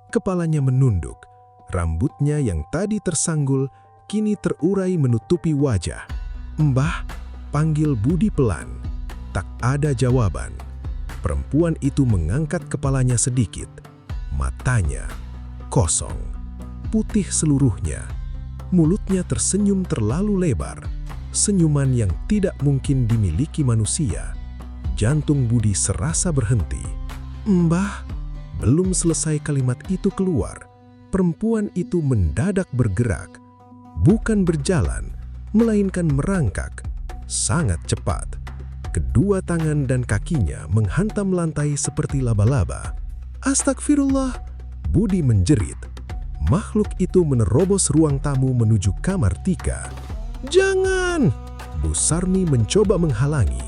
Kepalanya menunduk. Rambutnya yang tadi tersanggul kini terurai menutupi wajah. Mbah, panggil Budi pelan. Tak ada jawaban. Perempuan itu mengangkat kepalanya sedikit. Matanya kosong, putih seluruhnya. Mulutnya tersenyum terlalu lebar. Senyuman yang tidak mungkin dimiliki manusia. Jantung Budi serasa berhenti. Mbah, belum selesai kalimat itu keluar. Perempuan itu mendadak bergerak. Bukan berjalan, melainkan merangkak. Sangat cepat. Kedua tangan dan kakinya menghantam lantai seperti laba-laba. Astagfirullah, Budi menjerit. Makhluk itu menerobos ruang tamu menuju kamar Tika. Jangan! Bu Sarmi mencoba menghalangi,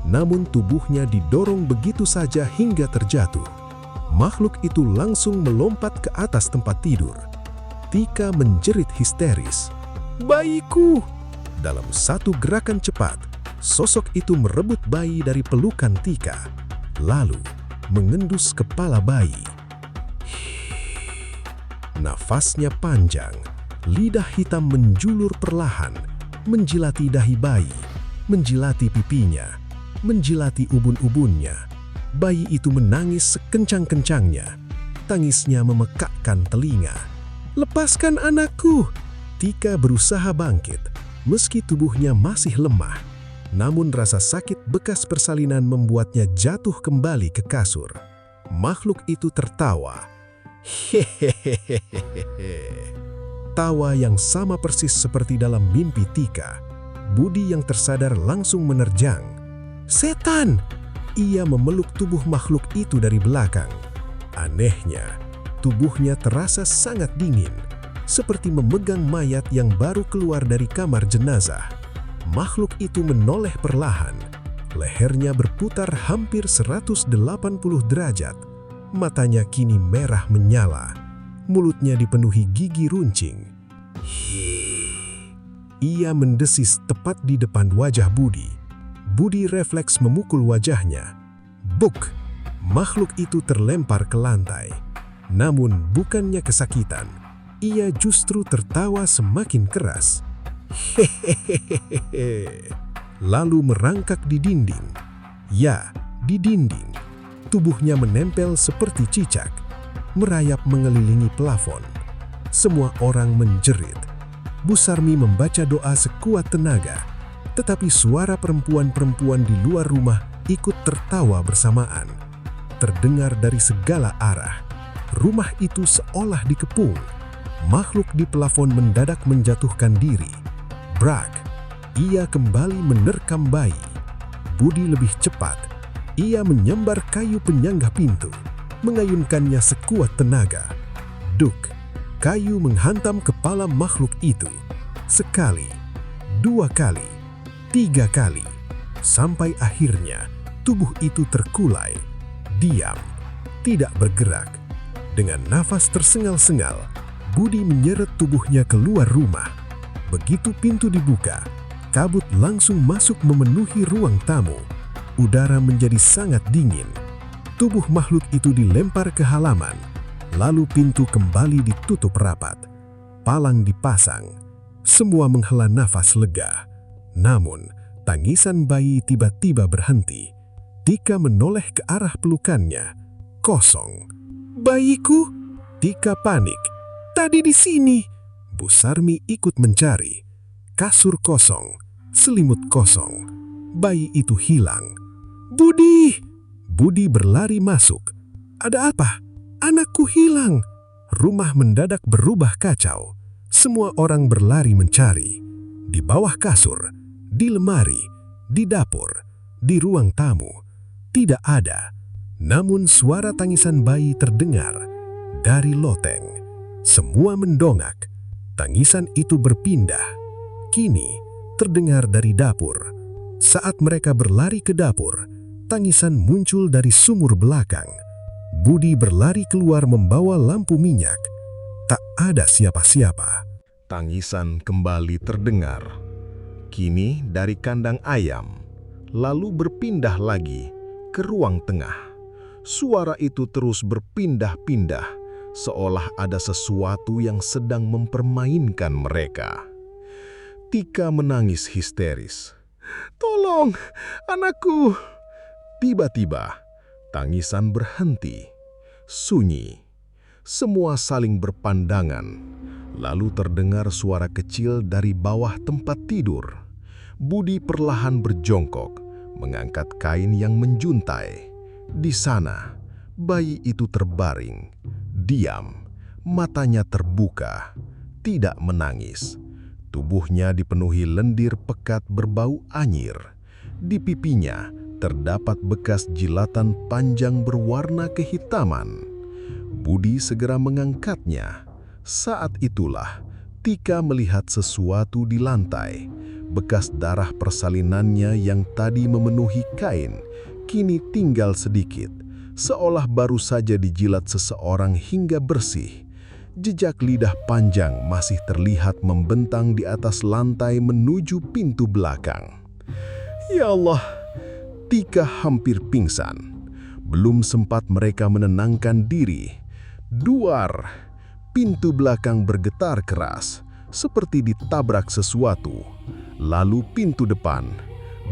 namun tubuhnya didorong begitu saja hingga terjatuh. Makhluk itu langsung melompat ke atas tempat tidur. Tika menjerit histeris. Bayiku! Dalam satu gerakan cepat, sosok itu merebut bayi dari pelukan Tika, lalu mengendus kepala bayi. Nafasnya panjang, lidah hitam menjulur perlahan, menjilati dahi bayi, menjilati pipinya, menjilati ubun-ubunnya. Bayi itu menangis sekencang-kencangnya. Tangisnya memekakkan telinga. Lepaskan anakku! Tika berusaha bangkit, meski tubuhnya masih lemah. Namun rasa sakit bekas persalinan membuatnya jatuh kembali ke kasur. Makhluk itu tertawa. Hehehehehe. Tawa yang sama persis seperti dalam mimpi Tika. Budi yang tersadar langsung menerjang. Setan! Ia memeluk tubuh makhluk itu dari belakang. Anehnya, tubuhnya terasa sangat dingin, seperti memegang mayat yang baru keluar dari kamar jenazah. Makhluk itu menoleh perlahan. Lehernya berputar hampir 180 derajat. Matanya kini merah menyala. Mulutnya dipenuhi gigi runcing. Ia mendesis tepat di depan wajah Budi. Budi refleks memukul wajahnya. Buk! Makhluk itu terlempar ke lantai. Namun bukannya kesakitan. Ia justru tertawa semakin keras. Hehehehe. Lalu merangkak di dinding. Ya, di dinding. Tubuhnya menempel seperti cicak. Merayap mengelilingi plafon. Semua orang menjerit. Bu Sarmi membaca doa sekuat tenaga. Tetapi suara perempuan-perempuan di luar rumah ikut tertawa bersamaan. Terdengar dari segala arah. Rumah itu seolah dikepung. Makhluk di plafon mendadak menjatuhkan diri. Brak! Ia kembali menerkam bayi. Budi lebih cepat. Ia menyambar kayu penyangga pintu, mengayunkannya sekuat tenaga. Duk! Kayu menghantam kepala makhluk itu. Sekali, dua kali, tiga kali, sampai akhirnya tubuh itu terkulai, diam, tidak bergerak. Dengan nafas tersengal-sengal, Budi menyeret tubuhnya keluar rumah. Begitu pintu dibuka, kabut langsung masuk memenuhi ruang tamu. Udara menjadi sangat dingin. Tubuh makhluk itu dilempar ke halaman, lalu pintu kembali ditutup rapat. Palang dipasang. Semua menghela nafas lega. Namun, tangisan bayi tiba-tiba berhenti. Tika menoleh ke arah pelukannya. Kosong. Bayiku! Tika panik. Tadi di sini. Bu Sarmi ikut mencari. Kasur kosong, selimut kosong. Bayi itu hilang. Budi! Budi berlari masuk. Ada apa? Anakku hilang. Rumah mendadak berubah kacau. Semua orang berlari mencari. Di bawah kasur, di lemari, di dapur, di ruang tamu. Tidak ada. Namun suara tangisan bayi terdengar dari loteng. Semua mendongak. Tangisan itu berpindah. Kini terdengar dari dapur. Saat mereka berlari ke dapur, tangisan muncul dari sumur belakang. Budi berlari keluar membawa lampu minyak. Tak ada siapa-siapa. Tangisan kembali terdengar. Kini dari kandang ayam, lalu berpindah lagi ke ruang tengah. Suara itu terus berpindah-pindah, seolah ada sesuatu yang sedang mempermainkan mereka. Tika menangis histeris. "Tolong, anakku!" Tiba-tiba, tangisan berhenti. Sunyi. Semua saling berpandangan. Lalu terdengar suara kecil dari bawah tempat tidur. Budi perlahan berjongkok, mengangkat kain yang menjuntai. Di sana, bayi itu terbaring, diam, matanya terbuka, tidak menangis. Tubuhnya dipenuhi lendir pekat berbau anyir. Di pipinya terdapat bekas jilatan panjang berwarna kehitaman. Budi segera mengangkatnya. Saat itulah Tika melihat sesuatu di lantai. Bekas darah persalinannya yang tadi memenuhi kain, kini tinggal sedikit, seolah baru saja dijilat seseorang hingga bersih. Jejak lidah panjang masih terlihat membentang di atas lantai menuju pintu belakang. Ya Allah, Tika hampir pingsan. Belum sempat mereka menenangkan diri. Duar! Pintu belakang bergetar keras, seperti ditabrak sesuatu. Lalu pintu depan,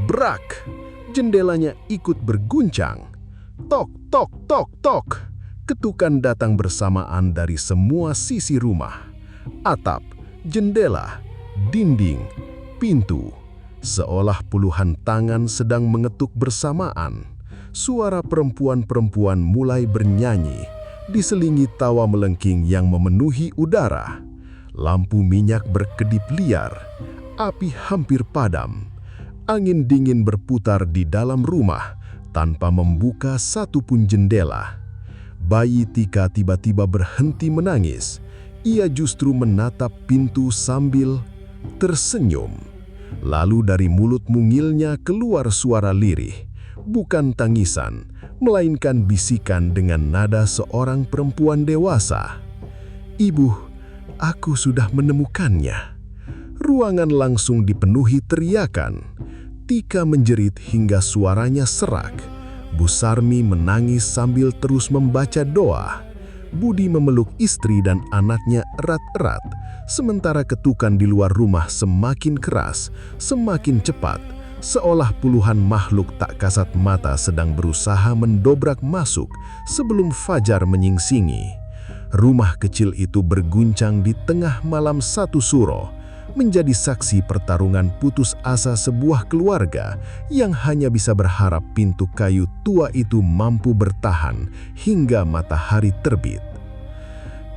brak! Jendelanya ikut berguncang. Tok, tok, tok, tok! Ketukan datang bersamaan dari semua sisi rumah. Atap, jendela, dinding, pintu. Seolah puluhan tangan sedang mengetuk bersamaan. Suara perempuan-perempuan mulai bernyanyi. Diselingi tawa melengking yang memenuhi udara. Lampu minyak berkedip liar. Api hampir padam. Angin dingin berputar di dalam rumah tanpa membuka satupun jendela. Bayi Tika tiba-tiba berhenti menangis. Ia justru menatap pintu sambil tersenyum. Lalu dari mulut mungilnya keluar suara lirih. Bukan tangisan, melainkan bisikan dengan nada seorang perempuan dewasa. "Ibu, aku sudah menemukannya." Ruangan langsung dipenuhi teriakan. Tika menjerit hingga suaranya serak. Bu Sarmi menangis sambil terus membaca doa. Budi memeluk istri dan anaknya erat-erat, sementara ketukan di luar rumah semakin keras, semakin cepat. Seolah puluhan makhluk tak kasat mata sedang berusaha mendobrak masuk sebelum fajar menyingsingi. Rumah kecil itu berguncang di tengah malam satu suro, menjadi saksi pertarungan putus asa sebuah keluarga yang hanya bisa berharap pintu kayu tua itu mampu bertahan hingga matahari terbit.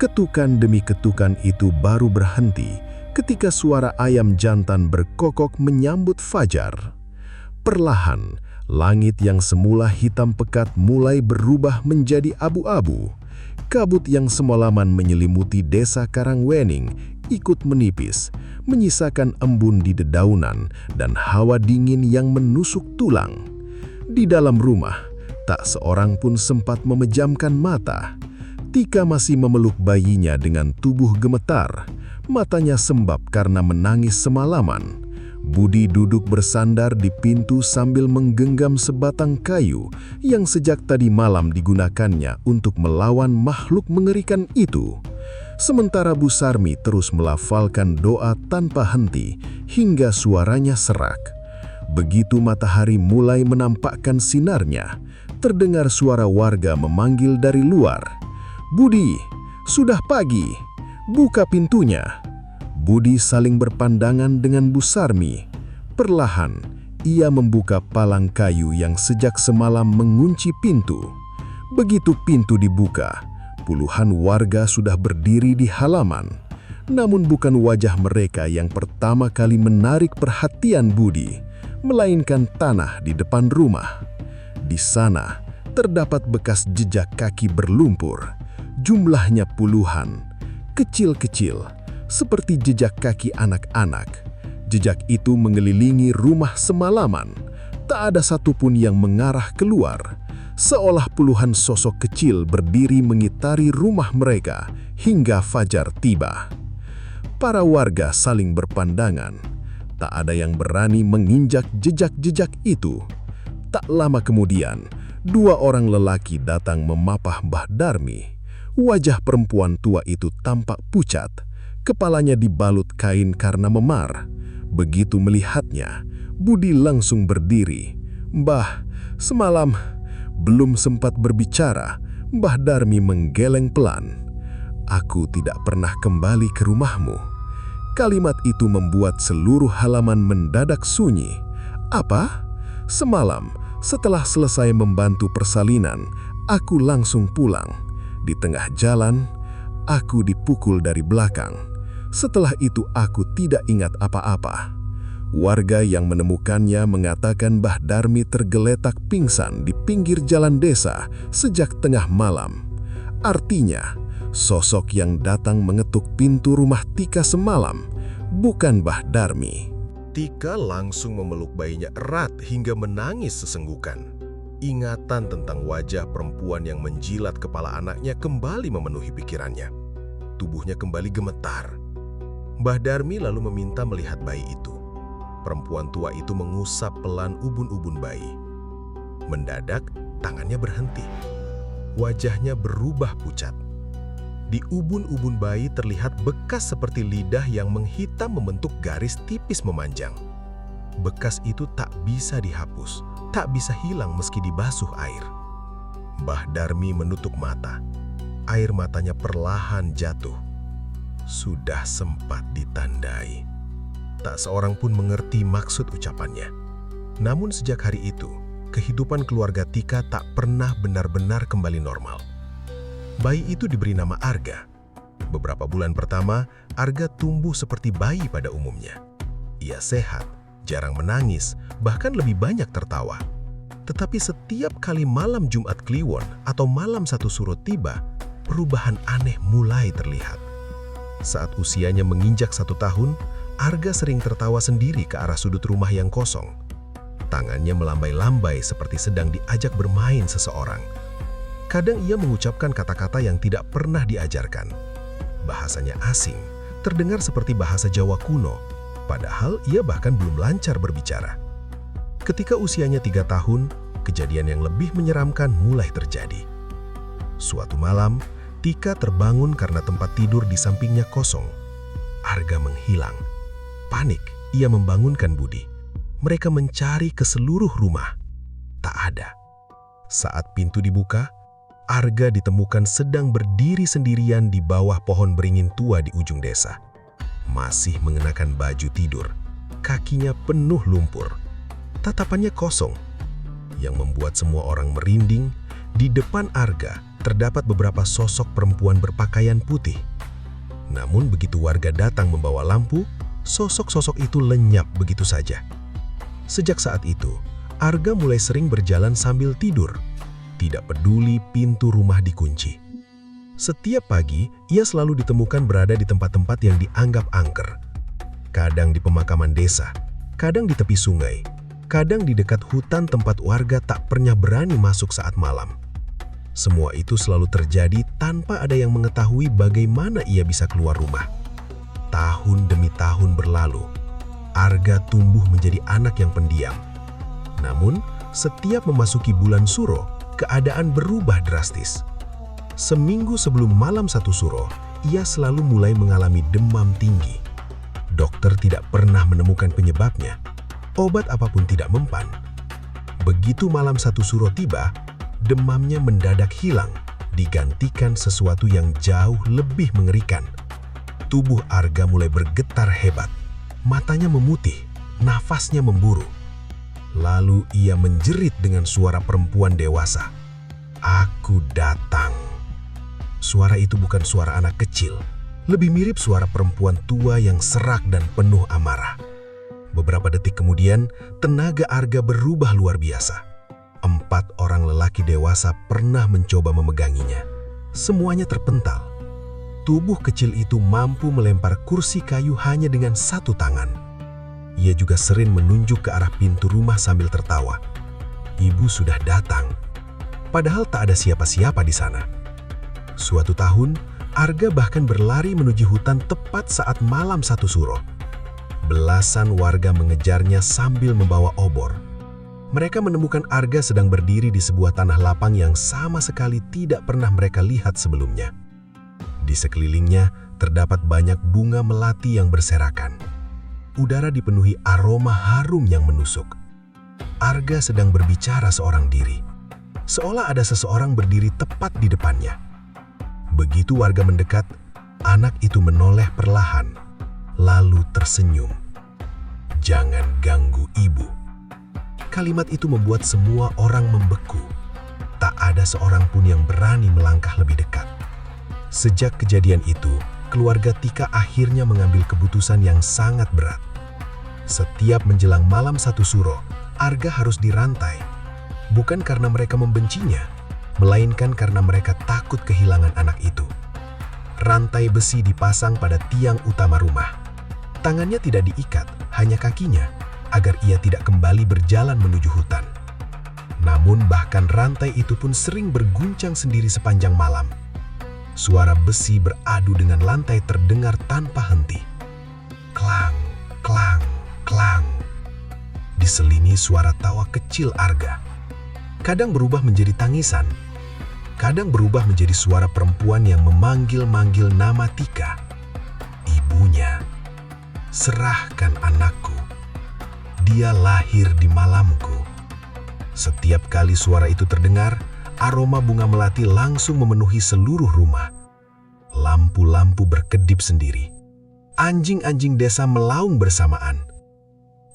Ketukan demi ketukan itu baru berhenti ketika suara ayam jantan berkokok menyambut fajar. Perlahan, langit yang semula hitam pekat mulai berubah menjadi abu-abu. Kabut yang semalaman menyelimuti desa Karangwening ikut menipis, menyisakan embun di dedaunan dan hawa dingin yang menusuk tulang. Di dalam rumah, tak seorang pun sempat memejamkan mata. Tika masih memeluk bayinya dengan tubuh gemetar, matanya sembab karena menangis semalaman. Budi duduk bersandar di pintu sambil menggenggam sebatang kayu yang sejak tadi malam digunakannya untuk melawan makhluk mengerikan itu. Sementara Bu Sarmi terus melafalkan doa tanpa henti hingga suaranya serak. Begitu matahari mulai menampakkan sinarnya, terdengar suara warga memanggil dari luar. "Budi, Sudah pagi, buka pintunya. Budi saling berpandangan dengan Bu Sarmi. Perlahan, ia membuka palang kayu yang sejak semalam mengunci pintu. Begitu pintu dibuka, puluhan warga sudah berdiri di halaman. Namun bukan wajah mereka yang pertama kali menarik perhatian Budi, melainkan tanah di depan rumah. Di sana, terdapat bekas jejak kaki berlumpur. Jumlahnya puluhan, kecil-kecil, seperti jejak kaki anak-anak. Jejak itu mengelilingi rumah semalaman. Tak ada satupun yang mengarah keluar, seolah puluhan sosok kecil berdiri mengitari rumah mereka hingga fajar tiba. Para warga saling berpandangan. Tak ada yang berani menginjak jejak-jejak itu. Tak lama kemudian, 2 orang lelaki datang memapah Mbah Darmi. Wajah perempuan tua itu tampak pucat, kepalanya dibalut kain karena memar. Begitu melihatnya, Budi langsung berdiri. "Mbah, semalam..." Belum sempat berbicara, Mbah Darmi menggeleng pelan. "Aku tidak pernah kembali ke rumahmu." Kalimat itu membuat seluruh halaman mendadak sunyi. "Apa? Semalam, setelah selesai membantu persalinan, aku langsung pulang. Di tengah jalan, aku dipukul dari belakang. Setelah itu aku tidak ingat apa-apa." Warga yang menemukannya mengatakan Mbah Darmi tergeletak pingsan di pinggir jalan desa sejak tengah malam. Artinya, sosok yang datang mengetuk pintu rumah Tika semalam bukan Mbah Darmi. Tika langsung memeluk bayinya erat hingga menangis sesenggukan. Ingatan tentang wajah perempuan yang menjilat kepala anaknya kembali memenuhi pikirannya. Tubuhnya kembali gemetar. Mbah Darmi lalu meminta melihat bayi itu. Perempuan tua itu mengusap pelan ubun-ubun bayi. Mendadak, tangannya berhenti. Wajahnya berubah pucat. Di ubun-ubun bayi terlihat bekas seperti lidah yang menghitam membentuk garis tipis memanjang. Bekas itu tak bisa dihapus, tak bisa hilang meski dibasuh air. Mbah Darmi menutup mata. Air matanya perlahan jatuh. Sudah sempat ditandai. Tak seorang pun mengerti maksud ucapannya. Namun sejak hari itu, kehidupan keluarga Tika tak pernah benar-benar kembali normal. Bayi itu diberi nama Arga. Beberapa bulan pertama, Arga tumbuh seperti bayi pada umumnya. Ia sehat, jarang menangis, bahkan lebih banyak tertawa. Tetapi setiap kali malam Jumat Kliwon atau malam 1 Suro tiba, perubahan aneh mulai terlihat. Saat usianya menginjak 1 tahun, Arga sering tertawa sendiri ke arah sudut rumah yang kosong. Tangannya melambai-lambai seperti sedang diajak bermain seseorang. Kadang ia mengucapkan kata-kata yang tidak pernah diajarkan. Bahasanya asing, terdengar seperti bahasa Jawa kuno, padahal ia bahkan belum lancar berbicara. Ketika usianya 3 tahun, kejadian yang lebih menyeramkan mulai terjadi. Suatu malam, Tika terbangun karena tempat tidur di sampingnya kosong. Arga menghilang. Panik, ia membangunkan Budi. Mereka mencari ke seluruh rumah. Tak ada. Saat pintu dibuka, Arga ditemukan sedang berdiri sendirian di bawah pohon beringin tua di ujung desa. Masih mengenakan baju tidur, kakinya penuh lumpur. Tatapannya kosong. Yang membuat semua orang merinding, di depan Arga terdapat beberapa sosok perempuan berpakaian putih. Namun begitu warga datang membawa lampu, sosok-sosok itu lenyap begitu saja. Sejak saat itu, Arga mulai sering berjalan sambil tidur. Tidak peduli pintu rumah dikunci. Setiap pagi, ia selalu ditemukan berada di tempat-tempat yang dianggap angker. Kadang di pemakaman desa, kadang di tepi sungai, kadang di dekat hutan tempat warga tak pernah berani masuk saat malam. Semua itu selalu terjadi tanpa ada yang mengetahui bagaimana ia bisa keluar rumah. Tahun demi tahun berlalu, Arga tumbuh menjadi anak yang pendiam. Namun, setiap memasuki bulan Suro, keadaan berubah drastis. Seminggu sebelum malam 1 Suro, ia selalu mulai mengalami demam tinggi. Dokter tidak pernah menemukan penyebabnya. Obat apapun tidak mempan. Begitu malam 1 Suro tiba, demamnya mendadak hilang digantikan sesuatu yang jauh lebih mengerikan. Tubuh Arga mulai bergetar hebat. Matanya memutih, nafasnya memburu. Lalu ia menjerit dengan suara perempuan dewasa. "Aku datang." Suara itu bukan suara anak kecil. Lebih mirip suara perempuan tua yang serak dan penuh amarah. Beberapa detik kemudian, tenaga Arga berubah luar biasa. 4 orang lelaki dewasa pernah mencoba memeganginya. Semuanya terpental. Tubuh kecil itu mampu melempar kursi kayu hanya dengan 1 tangan. Ia juga sering menunjuk ke arah pintu rumah sambil tertawa. Ibu sudah datang. Padahal tak ada siapa-siapa di sana. Suatu tahun, Arga bahkan berlari menuju hutan tepat saat malam 1 Suro. Belasan warga mengejarnya sambil membawa obor. Mereka menemukan Arga sedang berdiri di sebuah tanah lapang yang sama sekali tidak pernah mereka lihat sebelumnya. Di sekelilingnya terdapat banyak bunga melati yang berserakan. Udara dipenuhi aroma harum yang menusuk. Arga sedang berbicara seorang diri. Seolah ada seseorang berdiri tepat di depannya. Begitu warga mendekat, anak itu menoleh perlahan, lalu tersenyum. "Jangan ganggu ibu." Kalimat itu membuat semua orang membeku. Tak ada seorang pun yang berani melangkah lebih dekat. Sejak kejadian itu, keluarga Tika akhirnya mengambil keputusan yang sangat berat. Setiap menjelang malam 1 Suro, Arga harus dirantai. Bukan karena mereka membencinya, melainkan karena mereka takut kehilangan anak itu. Rantai besi dipasang pada tiang utama rumah. Tangannya tidak diikat, hanya kakinya, agar ia tidak kembali berjalan menuju hutan. Namun bahkan rantai itu pun sering berguncang sendiri sepanjang malam. Suara besi beradu dengan lantai terdengar tanpa henti. Klang, klang, klang. Diselingi suara tawa kecil Arga. Kadang berubah menjadi tangisan. Kadang berubah menjadi suara perempuan yang memanggil-manggil nama Tika. Ibunya. "Serahkan anakku. Dia lahir di malamku." Setiap kali suara itu terdengar, aroma bunga melati langsung memenuhi seluruh rumah. Lampu-lampu berkedip sendiri. Anjing-anjing desa melaung bersamaan.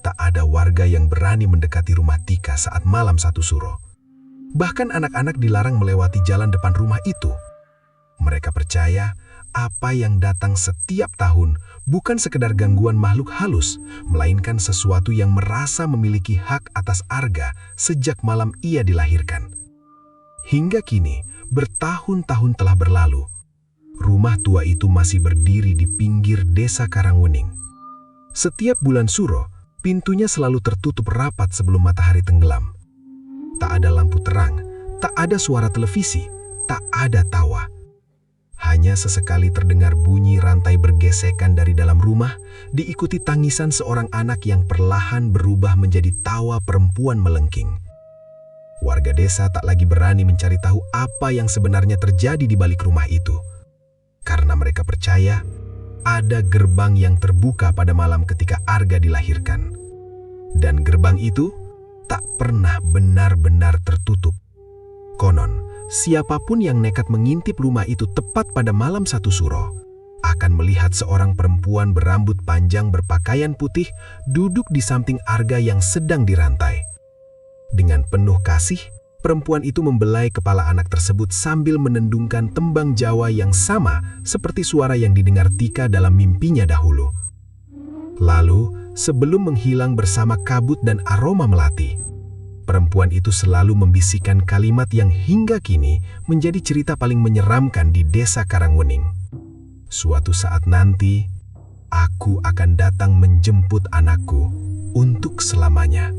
Tak ada warga yang berani mendekati rumah Tika saat malam 1 Suro. Bahkan anak-anak dilarang melewati jalan depan rumah itu. Mereka percaya apa yang datang setiap tahun bukan sekedar gangguan makhluk halus, melainkan sesuatu yang merasa memiliki hak atas Arga sejak malam ia dilahirkan. Hingga kini, bertahun-tahun telah berlalu. Rumah tua itu masih berdiri di pinggir desa Karangwening. Setiap bulan Suro, pintunya selalu tertutup rapat sebelum matahari tenggelam. Tak ada lampu terang, tak ada suara televisi, tak ada tawa. Hanya sesekali terdengar bunyi rantai bergesekan dari dalam rumah, diikuti tangisan seorang anak yang perlahan berubah menjadi tawa perempuan melengking. Warga desa tak lagi berani mencari tahu apa yang sebenarnya terjadi di balik rumah itu. Karena mereka percaya, ada gerbang yang terbuka pada malam ketika Arga dilahirkan. Dan gerbang itu tak pernah benar-benar tertutup. Konon, siapapun yang nekat mengintip rumah itu tepat pada malam 1 Suro akan melihat seorang perempuan berambut panjang berpakaian putih duduk di samping Arga yang sedang dirantai. Dengan penuh kasih, perempuan itu membelai kepala anak tersebut sambil menendungkan tembang Jawa yang sama seperti suara yang didengar Tika dalam mimpinya dahulu. Lalu, sebelum menghilang bersama kabut dan aroma melati, perempuan itu selalu membisikkan kalimat yang hingga kini menjadi cerita paling menyeramkan di desa Karangwening. "Suatu saat nanti, aku akan datang menjemput anakku untuk selamanya."